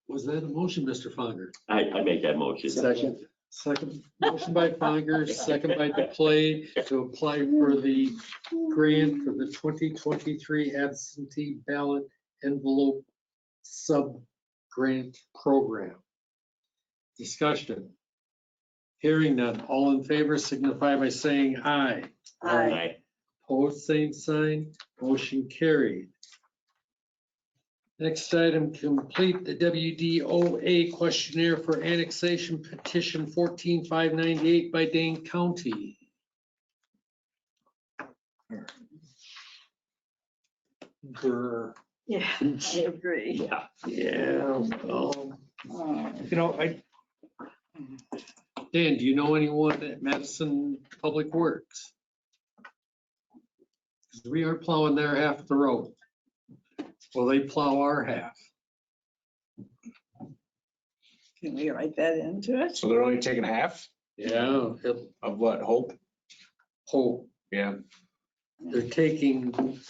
Was that a motion, Mr. Fonger? I make that motion. Second. Second, motion by Fonger, second by DePlay to apply for the grant for the 2023 absentee ballot envelope sub-grant program. Discussion. Hearing none, all in favor signify by saying aye. Aye. Opposed, same sign, motion carried. Next item, complete the WDOA questionnaire for annexation petition 14598 by Dane County. yeah. I agree. Yeah. Yeah. Oh. You know, Dan, do you know anyone at Madison Public Works? 'Cause we are plowing their half of the road. Well, they plow our half. Can we write that into it? So they're only taking half Yeah. of what, Hope? Hope. Yeah. They're taking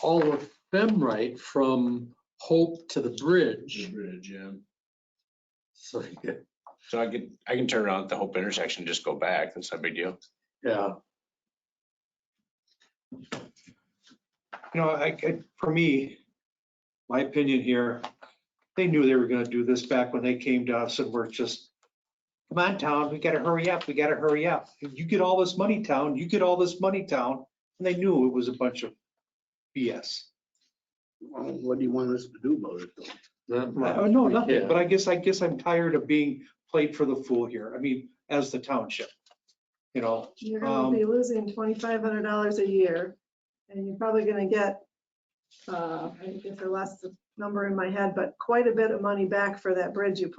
all of Femrite from Hope to the bridge. Bridge, yeah. So, So I can turn around at the Hope intersection, and just go back. That's not a big deal. yeah. you know, for me, my opinion here, they knew they were gonna do this back when they came to us and were just, come on, town, we gotta hurry up, we gotta hurry up. You get all this money, town, you get all this money, town. And they knew it was a bunch of BS. Well, what do you want us to do about it though? Not much. Oh, no, We nothing, can't. but I guess I'm tired of being played for the fool here. I mean, as the township, you know. You're gonna be losing $2,500 a year, and you're probably gonna get, I guess I lost the number in my head, but quite a bit of money back for that bridge you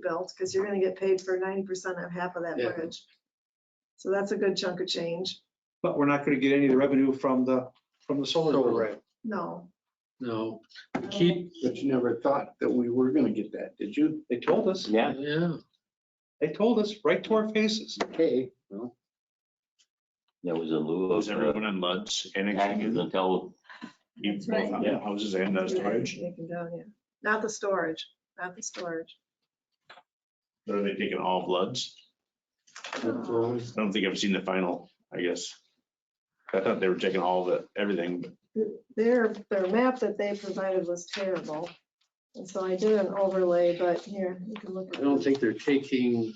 built, because you're gonna get paid for 90% of half of that Yeah. bridge. So that's a good chunk of change. But we're not gonna get any of the revenue from the solar array. No. No. Keep, But you never thought that we were gonna get that, did you? They told us, Yeah. yeah. they told us right to our faces. Okay, well, That was in lieu Was of everyone on Lud's annexing taxes it? until, That's right. Yeah, houses and storage? Taken down, yeah. Not the storage, not the storage. Or are they taking all of Lud's? I don't think I've seen the final, I guess. I thought they were taking all of it, everything, but Their map that they provided was terrible. And so I did an overlay, but here, you can look I at don't it. think they're taking,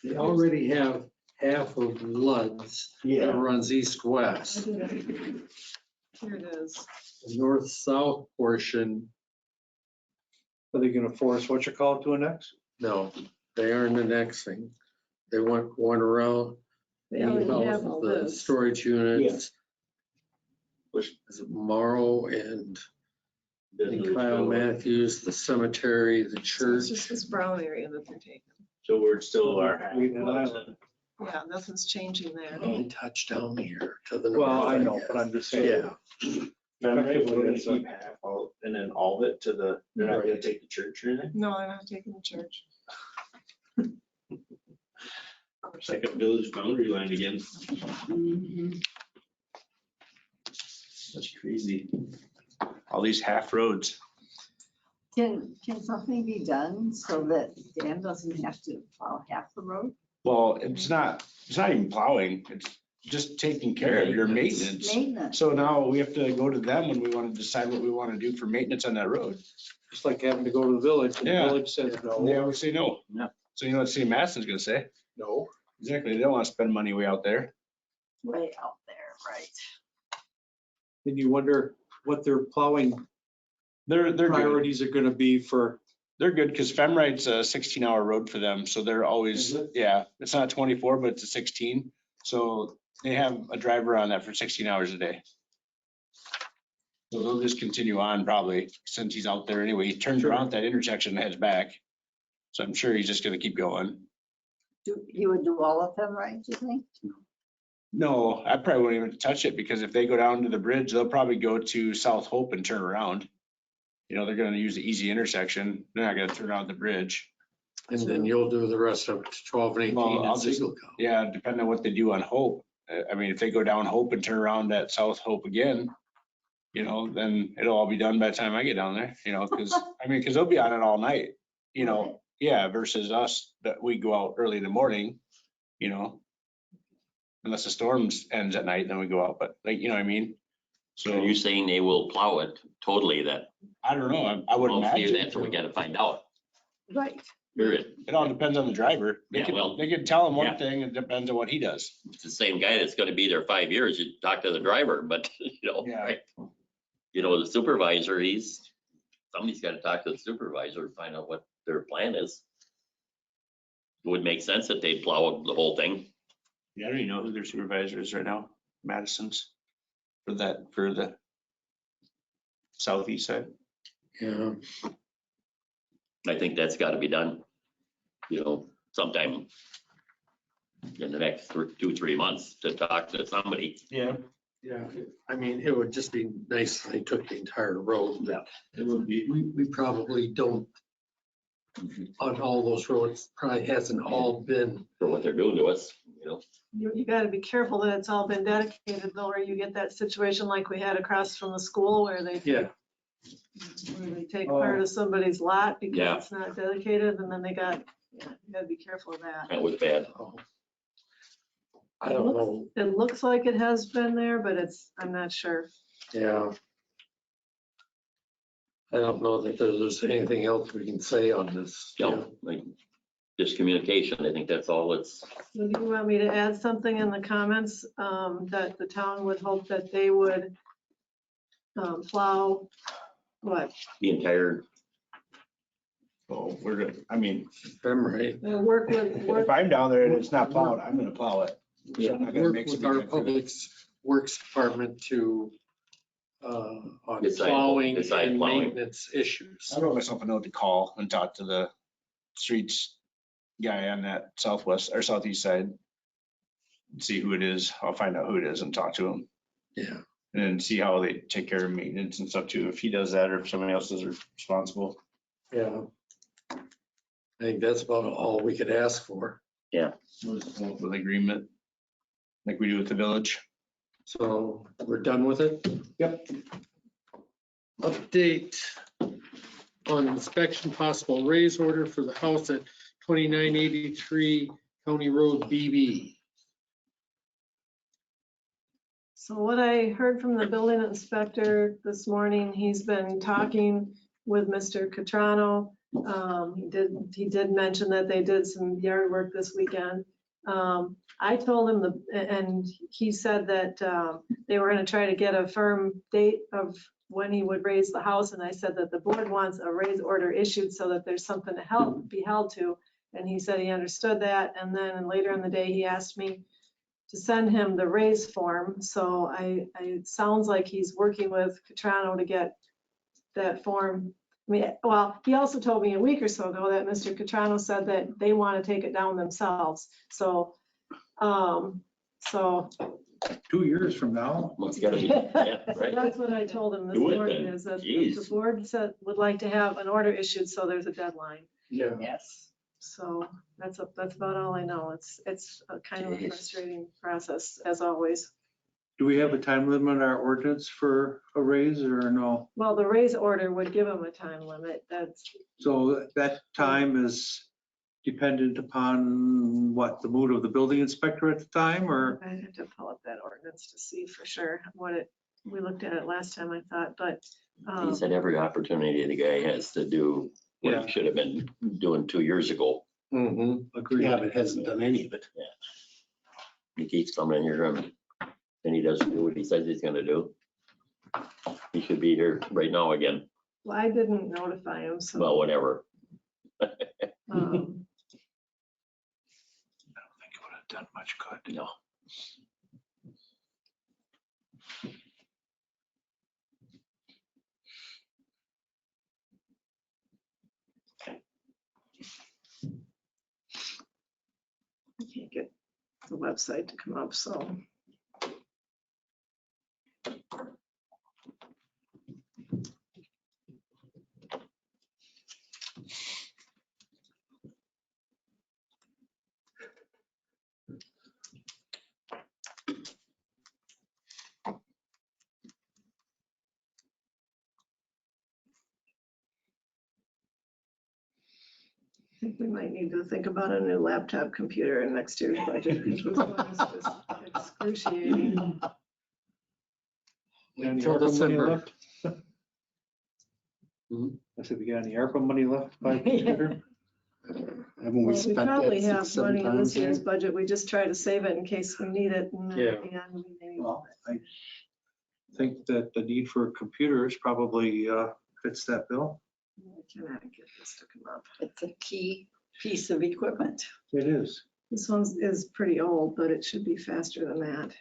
they already have half of Lud's that runs I east-west. did it. Here it is. The north-south portion, Are they gonna force what you call it to annex? no, they aren't annexing. They want one around They already have all the this. storage units. Which is it Morrow and Kyle Matthews, the cemetery, the So it's church. just this brown area that they're taking. so we're still our half. Wait, and I- Yeah, nothing's changing there. They touch down here to the. Well, north, I know, guess. but I'm just saying. Yeah, We're gonna keep half all, and then all of it to the, they're not gonna take the church or anything? No, I'm not taking the church. Second village boundary line again. Mhm. That's crazy. these half roads. Can something be done so that Dan doesn't have to plow half the road? Well, it's not even plowing, it's just taking care of your maintenance. Maintenance. So now we have to go to them when we want to decide what we want to do for maintenance on that road. Just like having to go to the village, and the Yeah. village says They no. always say no. Yeah. So you know what City of Madison's gonna say? No. Exactly, they don't want to spend money way out there. Way out there, right? Then you wonder what their plowing They're good. priorities are gonna be for, They're good because Femrite's a 16-hour road for them, so they're always, Is it? yeah, it's not 24, but it's a 16. So they have a driver on that for 16 hours a day. So they'll just continue on probably since he's out there anyway. He turns around at that intersection and heads back. So I'm sure he's just gonna keep going. You would do all of them, right, do you think? No, I probably wouldn't even touch it because if they go down to the bridge, they'll probably go to South Hope and turn around. You know, they're gonna use the easy intersection. They're not gonna turn around the bridge. And then you'll do the rest of it, 12 and 18 Well, I'll and just- single count. Yeah, depending on what they do on Hope. I mean, if they go down Hope and turn around at South Hope again, you know, then it'll all be done by the time I get down there, you know, because, I mean, because they'll be on it all night, you know, yeah, versus us that we go out early in the morning, you know. Unless the storms ends at night, then we go out, but like, you know what I mean? So So are you saying they will plow it totally then? I don't know, I would Well, see, imagine. that's what we gotta find out, Right. period. It all depends on the driver. Yeah, well, They can tell him yeah. one thing, it depends on what he does. It's the same guy that's gonna be there 5 years, you talk to the driver, but you know, Yeah. right? You know, the supervisor, somebody's gotta talk to the supervisor and find out what their plan is. It would make sense that they'd plow the whole thing. Yeah, I don't even know who their supervisor is right now, Madison's, for the southeast side. Yeah, I think that's gotta be done, you know, sometime in the next 2-3 months to talk to somebody. Yeah. yeah. I mean, it would just be nice if they took the entire road. Yeah. It would be, we probably don't, on all those roads, probably hasn't all been. For what they're doing to us, you know. You gotta be careful that it's all been dedicated though, or you get that situation like we had across from the school where they Yeah. take part of somebody's lot Yeah. because it's not dedicated, and then they got, yeah, you gotta be careful of that. That was bad. I don't know, It looks like it has been there, but I'm not sure. yeah. I don't know that there's anything else we can say on this. No, like, just communication, I think that's all it's, So do you want me to add something in the comments, that the town would hope that they would plow, what? the entire, Oh, we're good. I mean, Right. Work with, if I'm down there and it's not plowed, I'm gonna plow it. I'm not gonna Work make some with our big difference. public works department to, on Decide- plowing decide and plowing. maintenance issues. I wrote myself a note to call and talk to the streets guy on that southwest or southeast side. See who it is. I'll find out who it is and talk to him. Yeah. And then see how they take care of maintenance and stuff too, if he does that or if somebody else is responsible. Yeah. I think that's about all we could ask for. With agreement, like we do with the village. So we're done with it? Yep. Update on inspection possible raise order for the house at 2983 County Road BB. so what I heard from the building inspector this morning, he's been talking with Mr. Catrano. He did mention that they did some yard work this weekend. I told him and he said that they were gonna try to get a firm date of when he would raise the house, and I said that the board wants a raise order issued so that there's something to be held to. And he said he understood that, and then later in the day, he asked me to send him the raise form. So it sounds like he's working with Catrano to get that form. I mean, well, he also told me a week or so ago that Mr. Catrano said that they want to take it down themselves. So, 2 years from now. well, it's gotta be, yeah, right? that's what I told him this Do it morning, then. is that Jeez. the board would like to have an order issued, so there's a deadline. Yeah. Yes. So that's about all I know. It's a kind of a Jeez. frustrating process, as always. Do we have a time limit on our ordinance for a raise or no? Well, the raise order would give them a time limit. That's, So that time is dependent upon what, the mood of the building inspector at the time, or? I'd have to pull up that ordinance to see for sure what it, we looked at it last time, I thought, but. He said every opportunity the guy has to do what Yeah. he should have been doing 2 years ago. Agreed. Yeah, but hasn't done any of it. He keeps coming in here and he doesn't do what he says he's gonna do. He should be here right now again. Well, I didn't notify him, so. Well, whatever. um, I don't think it would have done much good. No. I can't get the website to come up, so. I think we might need to think about a new laptop computer in next year's budget. Because this one is just excruciating. Any Until ARPA money December. left? I said, we got any ARPA money left by computer? Haven't Well, we we spent probably that have 6-7 money in this times? year's yet? budget. We just try to save it in case we need it. And then Yeah. at the end, we maybe Well, I think that the need for computers probably fits that bill. I cannot get this to come up. It's a key piece of equipment. It is. This one is pretty old, but it should be faster than that.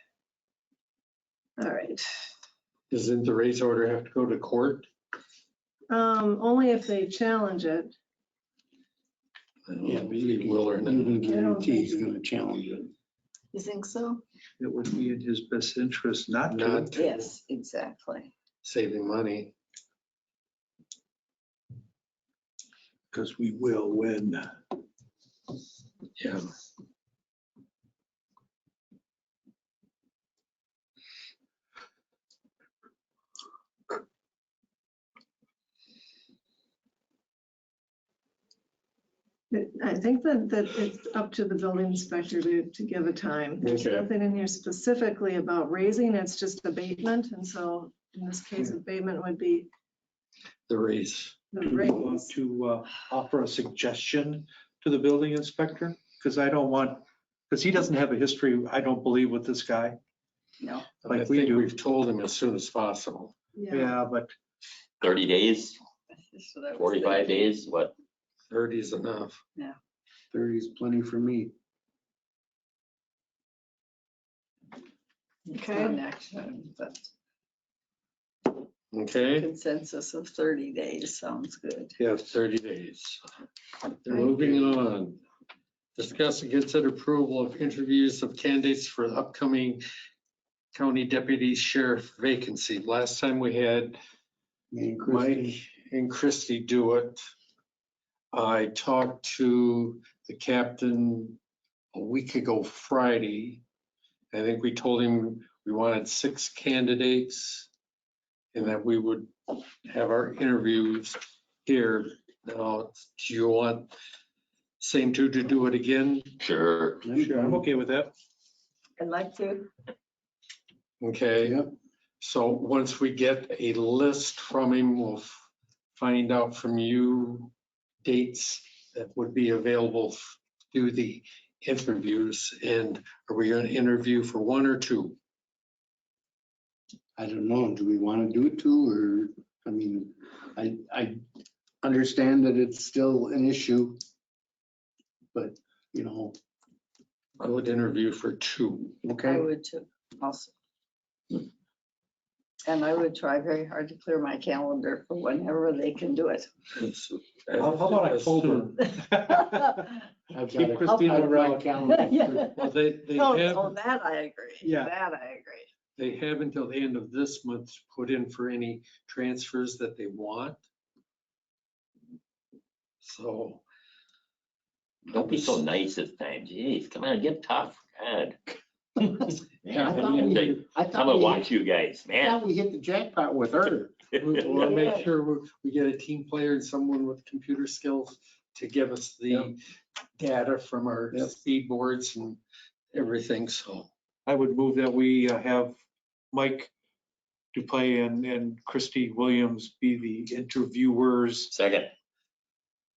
All right. Doesn't the raise order have to go to court? Only if they challenge it. Yeah, but He will or you not. can guarantee he's gonna challenge it. You think so? It would be in his best interest not Not to. Yes, exactly. saving money. Because we will win. Yeah. I think that it's up to the building inspector to give a time. There's Okay. nothing in here specifically about raising, it's just abatement. And so in this case, abatement would be The raise. the Do you want raise. to offer a suggestion to the building inspector? Because I don't want, because he doesn't have a history, I don't believe, with this guy. No. I Like we think do. we've told him as soon as possible. Yeah, but 30 days, That's what I was 45 thinking. days, what? 30 is enough. 30 is plenty for me. It's Okay. not an action, but Okay, consensus of 30 days sounds good. you have 30 days. Moving on. Discuss and consider approval of interviews of candidates for the upcoming county deputy sheriff vacancy. Last time we had Me and Christie. Mike and Christie do it. I talked to the captain a week ago Friday. I think we told him we wanted 6 candidates and that we would have our interviews here. Now, do you want same two to do it again? Sure. sure, I'm okay with that. I'd like to. Okay. Yep. So once we get a list from him, we'll find out from you dates that would be available to do the interviews. And are we going to interview for 1 or 2? I don't know, do we want to do it too, or, I mean, I understand that it's still an issue. But, you know, I would interview for 2. I okay, would too, also. And I would try very hard to clear my calendar for whenever they can do it. How about October? I've Keep got Christina a around. calendar. Yeah. Well, they Oh, have, oh, that I agree. Yeah. That I agree. they have until the end of this month to put in for any transfers that they want. So. Don't be so nice this time. Jeez, come on, get tough. God. Yeah, I thought we- I I'm thought gonna we watch you guys, I man. thought we hit the jackpot with her. We want to make sure we get a team player and someone with computer skills to give us the data from our Yep. speed boards and everything, so. I would move that we have Mike Duplay and Christy Williams be the interviewers. Second,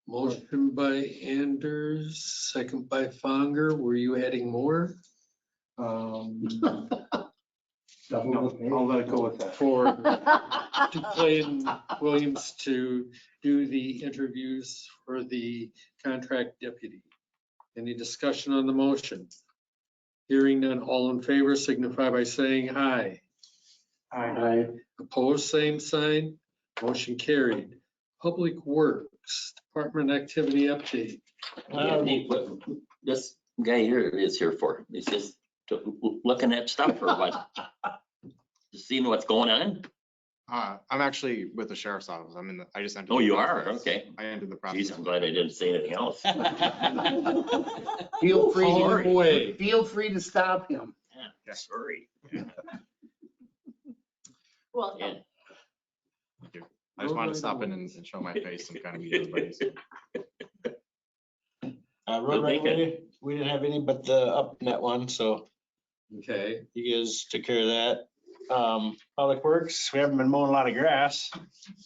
Motion by Anders, second by Fonger. Were you adding more? No, I'll let it go with that. For Duplay and Williams to do the interviews for the contract deputy. Any discussion on the motion? Hearing none, all in favor signify by saying aye. I, Opposed, same sign. Motion carried. Public Works Department activity update. yeah, what this guy here is here for, he's just looking at stuff or what? Just seeing what's going on? I'm actually with the sheriff's office. I just entered. Oh, the you process. are? Okay. I entered the process. Geez, I'm glad I didn't say anything else. feel free Far to, away. feel free to stop him. Yeah, sorry. Well, Yeah. I just wanted to stop in and show my face and kind of meet everybody. So. Road right away, we didn't have any but the UpNet one, so Okay, you guys took care of that. Public Works, we haven't been mowing a lot of grass,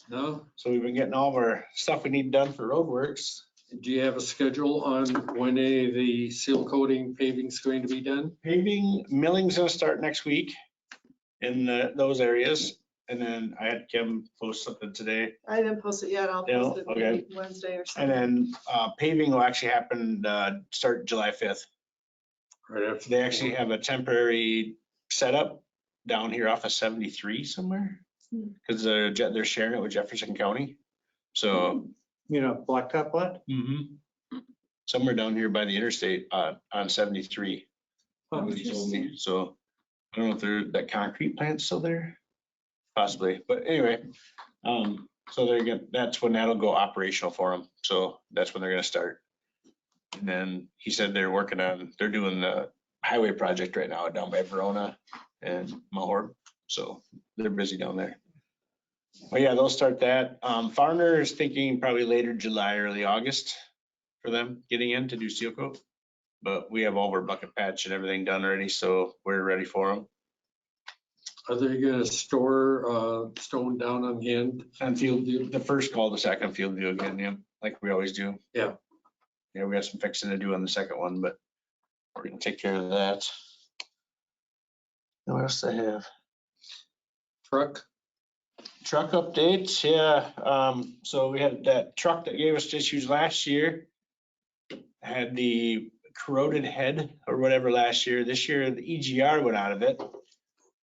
no? so we've been getting all of our stuff we need done for road works. Do you have a schedule on when any of the seal coating paving is going to be done? Paving, milling's gonna start next week in those areas. And then I had Kim post something today. I didn't post it yet. I'll Yeah, post it okay. maybe Wednesday or And something. then paving will actually happen, start July 5th. Right after. They actually have a temporary setup down here off of 73 somewhere. Because they're sharing it with Jefferson County. So You know, blacktop lot? somewhere down here by the interstate on 73. Oh, What he told me. So I don't know if that concrete plant's still there. Possibly, but anyway, so that's when that'll go operational for them. So that's when they're gonna start. And then he said they're doing the highway project right now down by Verona and Mahorb. So they're busy down there. But yeah, they'll start that. Farner is thinking probably later July, early August for them getting in to do seal coat. But we have all our bucket patch and everything done already, so we're ready for them. Are they gonna store stone down on hand? On Fieldview, the first cul-de-sac on Fieldview again, yeah, like we always do. Yeah. Yeah, we got some fixing to do on the second one, but we're gonna take care of that. What else I have? Truck? Truck updates, yeah. So we had that truck that gave us issues last year. Had the corroded head or whatever last year. This year, the EGR went out of it.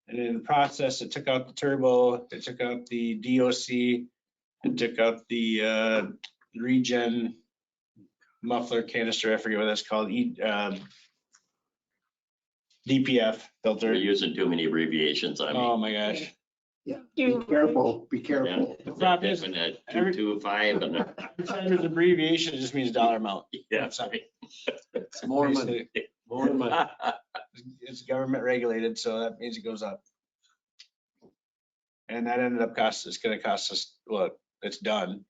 And in the process, it took out the turbo, it took out the DOC, it took out the regen muffler canister, I forget what that's called, DPF They're filter. using too many abbreviations on me. Oh my gosh. Yeah, be careful, be careful. The problem is, Different at every- 225 and every time there's abbreviation, it just means dollar amount. yeah. Sorry. It's more money, more money. It's government regulated, so that means it goes up. And that ended up it's gonna cost us, well, it's done.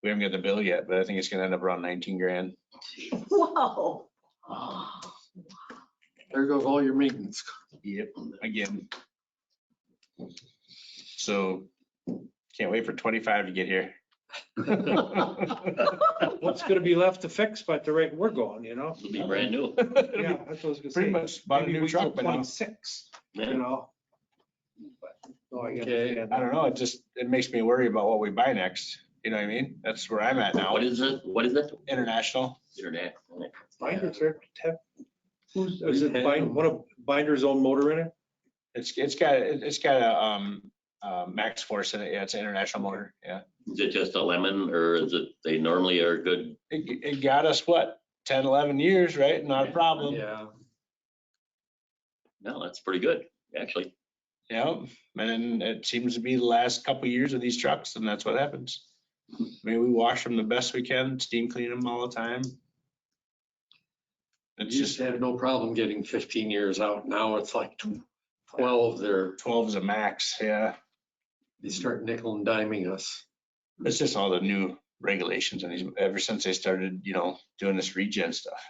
We haven't got the bill yet, but I think it's gonna end up around 19 grand. Whoa. There goes all your maintenance. Yep, again. So can't wait for 25 to get here. What's gonna be left to fix by the rate we're going, you know? It'll be brand new. Yeah, that's what I was gonna say. Pretty much bought a Maybe new wait till truck, but now, 26, you Yeah. know? Oh, I Okay, understand. I don't know, it makes me worry about what we buy next. You know what I mean? That's where I'm at now. What is it? What is it? International. Internet. Binders are, is it one of Binder's own motor in it? It's got a max force in it. Yeah, it's an international motor. Yeah. Is it just a lemon or is it, they normally are good? It got us what, 10, 11 years, right? Not a problem. Yeah, No, that's pretty good, actually. Yeah, and it seems to be the last couple of years of these trucks, and that's what happens. I mean, we wash them the best we can, steam clean them all the time. It's You used just to have no problem getting 15 years out. Now it's like 12. 12 is a max, yeah. They start nickel and diming us. It's just all the new regulations and ever since they started, doing this regen stuff.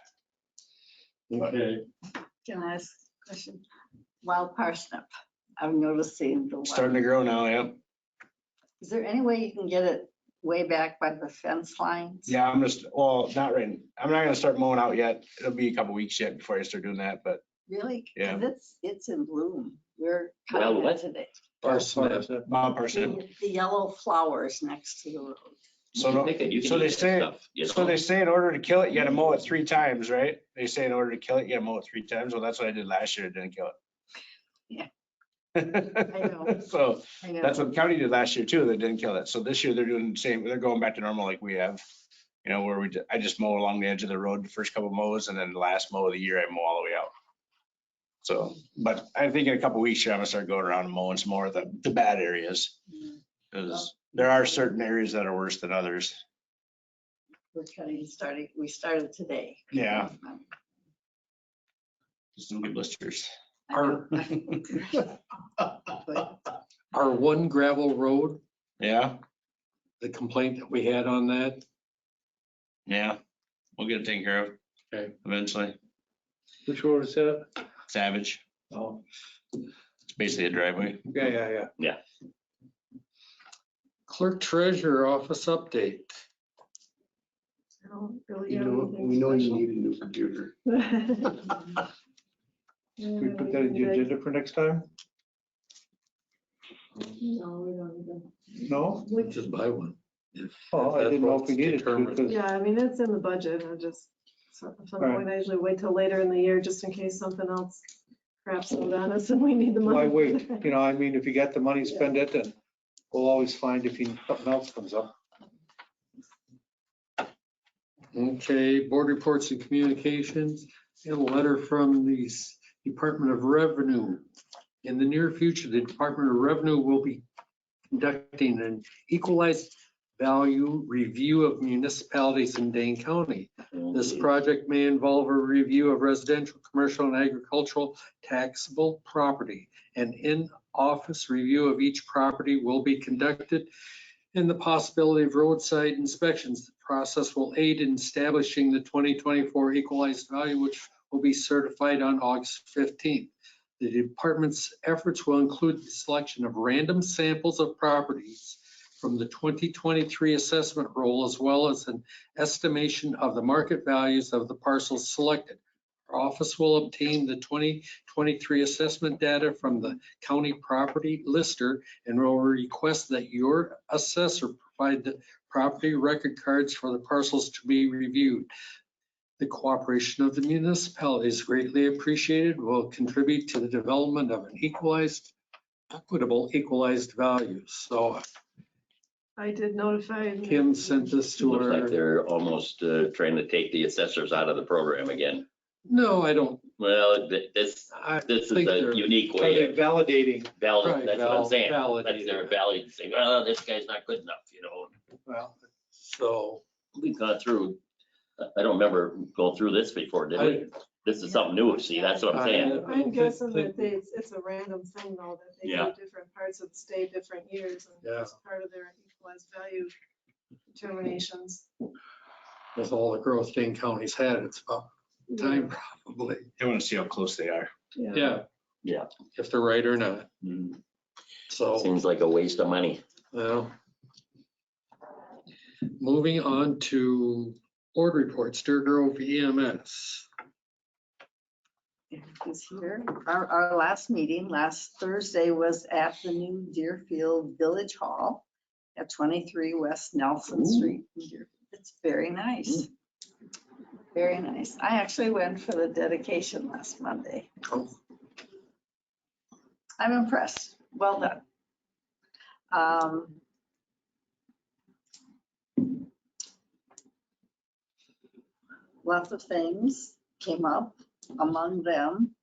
Okay. Can I ask a question? Wild parsnip, I'm noticing the. Starting to grow now, yeah. Is there any way you can get it way back by the fence lines? Yeah, I'm not right. I'm not gonna start mowing out yet. It'll be a couple weeks yet before I start doing that, but Really? Yeah. 'Cause it's in bloom. We're Well, cutting it what? today. Parsnip. Bob Parsnip. The yellow flowers next to the road. So You can they eat that say, stuff, you so know? they say in order to kill it, you gotta mow it 3 times, right? They say in order to kill it, you gotta mow it 3 times. Well, that's what I did last year. It didn't kill it. Yeah. I know. So I know. that's what the county did last year too. They didn't kill it. So this year they're doing the same. They're going back to normal like we have. Where I just mow along the edge of the road the first couple mows, and then the last mow of the year I mow all the way out. So, but I think in a couple weeks here, I'm gonna start going around and mowing some more of the bad areas. Because there are certain areas that are worse than others. We're we started today. Yeah. Some good blisters. I know. Our one gravel road, Yeah, the complaint that we had on that, yeah. We'll get it taken care of. Okay. Eventually. Which road is that? Savage. Oh, It's basically a driveway. yeah. clerk treasurer office update. I don't really You have know, anything we know you special. need a new computer. We put that in the agenda for next time? No, we don't even. No? We just buy one. Oh, I didn't know if we needed to, Determined. because Yeah, I mean, it's in the budget. I just, at some Right. point, I usually wait till later in the year just in case something else craps load on us and we need the money. why wait? I mean, if you got the money, spend it, and we'll always find if something else comes up. Okay, board reports and communications. We have a letter from the Department of Revenue. In the near future, the Department of Revenue will be conducting an equalized value review of municipalities in Dane County. This project may involve a review of residential, commercial, and agricultural taxable property. An in-office review of each property will be conducted, and the possibility of roadside inspections. The process will aid in establishing the 2024 equalized value, which will be certified on August 15th. The department's efforts will include the selection of random samples of properties from the 2023 assessment roll, as well as an estimation of the market values of the parcels selected. Our office will obtain the 2023 assessment data from the county property lister and will request that your assessor provide the property record cards for the parcels to be reviewed. The cooperation of the municipality is greatly appreciated, will contribute to the development of an equitable equalized value. So I did notify. Kim sent this to Looks like her. they're almost trying to take the assessors out of the program again. No, I don't. Well, this I is think they're a unique Are way they of validating? valid, that's what I'm saying. That's validating. their value, saying, oh, this guy's not good enough, Well, so We've gone through, I don't remember going through this before, did we? This is something new, see, that's what I'm saying. I'm guessing that it's a random thing though, that they Yeah. do different parts of the state, different years. And Yeah. that's part of their equalized value determinations. with all the growth Dane County's had, it's about time probably. They want to see how close they are. Yeah. Yeah. If they're right or not. So, Seems like a waste of money. well. Moving on to board reports, Deer Grove EMS. Is here. Our last meeting, last Thursday, was at the new Deerfield Village Hall at 23 West Nelson Street. It's very nice. Very nice. I actually went for the dedication last Monday. I'm impressed. Well done. Lots of things came up, among them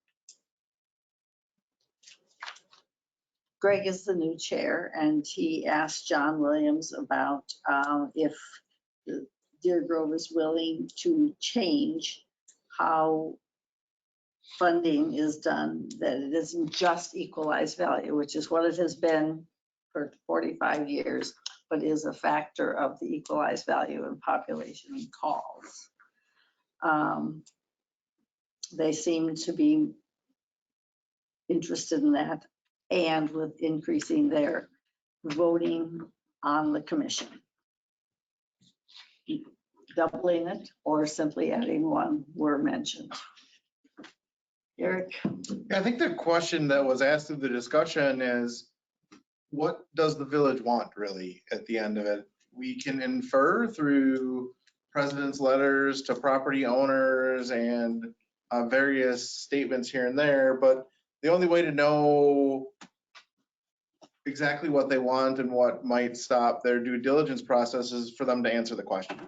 Greg is the new chair, and he asked John Williams about if the Deer Grove is willing to change how funding is done, that it isn't just equalized value, which is what it has been for 45 years, but is a factor of the equalized value in population and calls. They seem to be interested in that, and with increasing their voting on the commission. Doubling it or simply adding one were mentioned. Eric? I think the question that was asked of the discussion is, what does the village want really at the end of it? We can infer through president's letters to property owners and various statements here and there, but the only way to know exactly what they want and what might stop their due diligence process is for them to answer the question.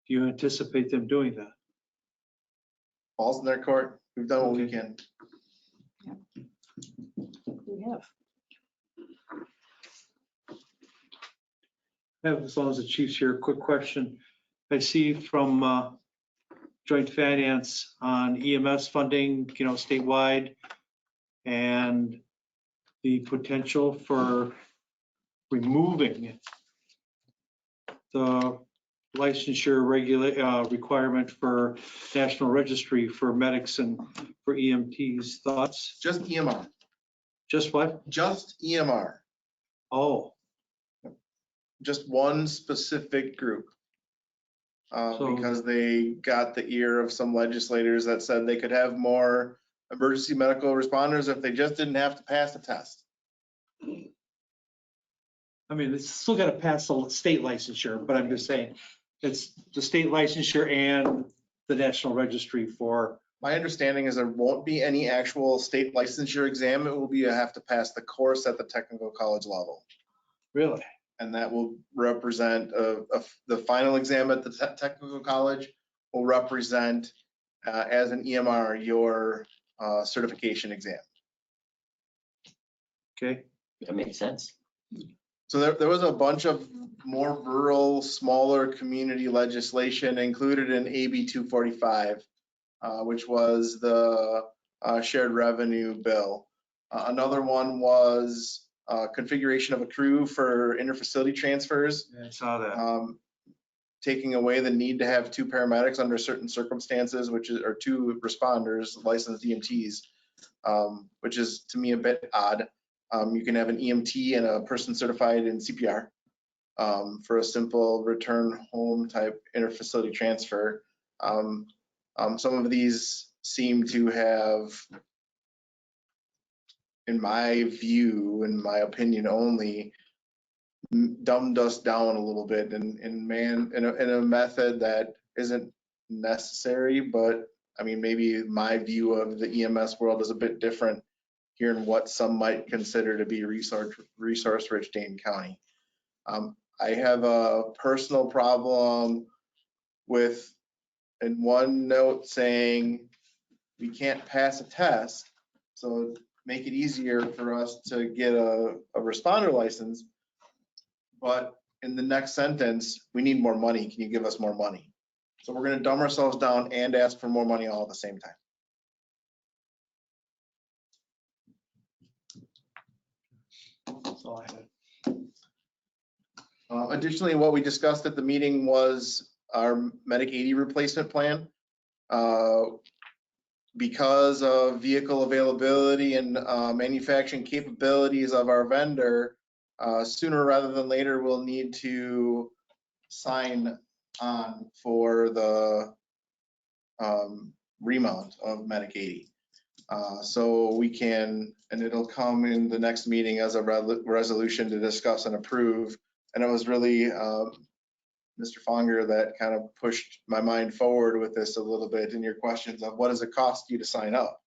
Do you anticipate them doing that? Balls in their court. We've done what we can. We have. As long as the chief's here, quick question. I see from joint finance on EMS funding, statewide, and the potential for removing the licensure requirement for National Registry for medics and for EMTs. Thoughts? Just EMR. Just what? Just EMR. Oh. Just one specific group. So- Because they got the ear of some legislators that said they could have more emergency medical responders if they just didn't have to pass the test. I mean, it's still got to pass the state licensure, but I'm just saying, it's the state licensure and the National Registry for. My understanding is there won't be any actual state licensure exam. It will be you have to pass the course at the technical college level. Really? And that will represent the final exam at the technical college will represent as an EMR your certification exam. Okay. That makes sense. So there was a bunch of more rural, smaller community legislation included in AB 245, which was the shared revenue bill. Another one was configuration of a crew for interfacility transfers. Yeah, I saw that. Taking away the need to have 2 paramedics under certain circumstances, or 2 responders, licensed EMTs, which is to me a bit odd. You can have an EMT and a person certified in CPR for a simple return home type interfacility transfer. Some of these seem to have, in my view, in my opinion only, dumbed us down a little bit in a method that isn't necessary, but I mean, maybe my view of the EMS world is a bit different here in what some might consider to be resource-rich Dane County. I have a personal problem with, in one note, saying we can't pass a test, so make it easier for us to get a responder license. But in the next sentence, we need more money. Can you give us more money? So we're going to dumb ourselves down and ask for more money all at the same time. That's all I had. Additionally, what we discussed at the meeting was our Medic 80 replacement plan. Because of vehicle availability and manufacturing capabilities of our vendor, sooner rather than later, we'll need to sign on for the remount of Medic 80. So we can, and it'll come in the next meeting as a resolution to discuss and approve. And it was really Mr. Fonger that kind of pushed my mind forward with this a little bit in your questions of what does it cost you to sign up?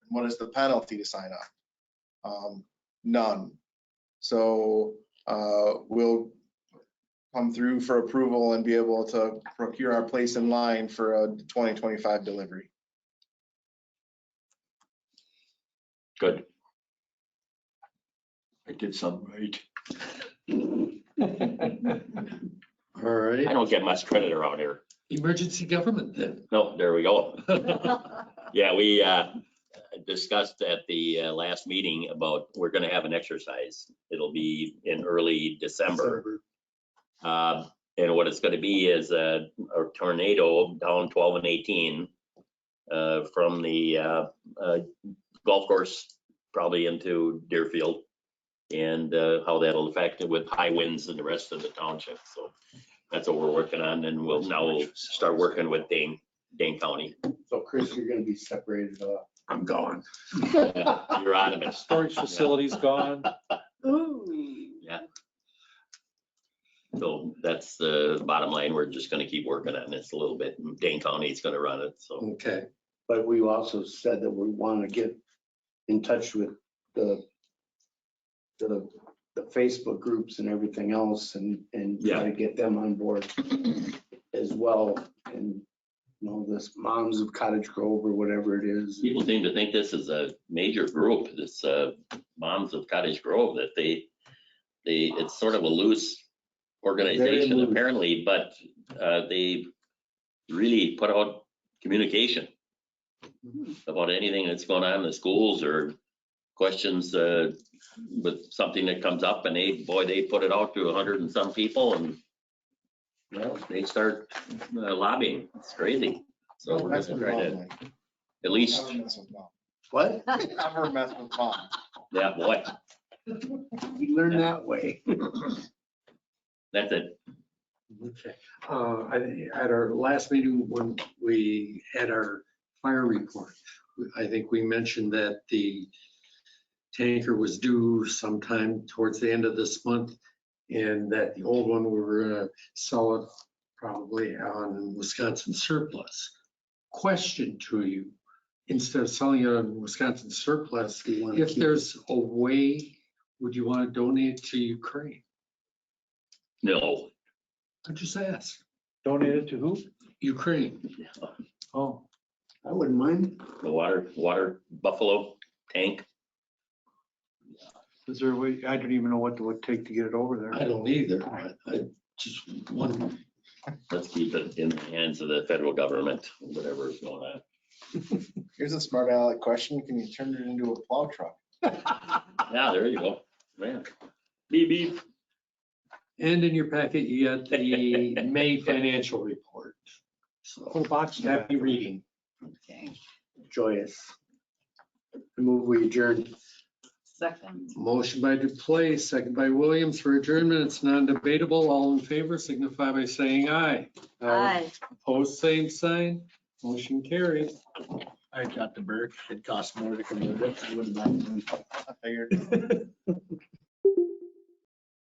And what is the penalty to sign up? None. So we'll come through for approval and be able to procure our place in line for a 2025 delivery. Good. I did something right. All right. I don't get much credit around here. Emergency government then. No, there we go. Yeah, we discussed at the last meeting about, we're gonna have an exercise. It'll be in early December. And what it's gonna be is a tornado down 12 and 18 from the golf course probably into Deerfield, and how that'll affect it with high winds and the rest of the township. So that's what we're working on, and we'll start working with Dane County. So Chris, you're gonna be separated off. I'm gone. You're out of it. Storage facility's gone. Ooh. Yeah. So that's the bottom line. We're just gonna keep working on this a little bit. Dane County is gonna run it, so. Okay. But we also said that we want to get in touch with the Facebook groups and everything else and try to get them on board as well. And, you know, this Moms of Cottage Grove or whatever it is. People seem to think this is a major group, this Moms of Cottage Grove, that it's sort of a loose organization loose. apparently, but they really put out communication about anything that's going on in the schools or questions with something that comes up, and they put it out to 100 and some people, and well, they start lobbying. It's crazy. So we're That's gonna what try mom to like. at least, Never mess with mom. What? Never mess with mom. yeah, boy, You learn that way. that's it. Okay. At our last meeting, when we had our fire report, I think we mentioned that the tanker was due sometime towards the end of this month, and that the old one, we were gonna sell it probably on Wisconsin surplus. Question to you, instead of selling it on Wisconsin surplus, We wanna if keep there's a way, would you want to donate to Ukraine? No, I just asked. Donated to who? Ukraine. Oh, I wouldn't mind. the water buffalo tank. is there a way? I don't even know what it would take to get it over there. I don't either. I just want, Let's keep it in the hands of the federal government, whatever is going on. Here's a smart aleck question. Can you turn it into a plow truck? Yeah, there you go. Man. Beep, beep. and in your packet, you got the May financial report. So Whole box. happy reading. Okay. Joyous. I move we adjourn. Second. Motion by Duplace, second by Williams for adjournment. It's non-debatable. All in favor signify by saying aye. Aye. Opposed, same sign. Motion carried. I got the Burke. It cost more to convert it. I would have bought it. I figured.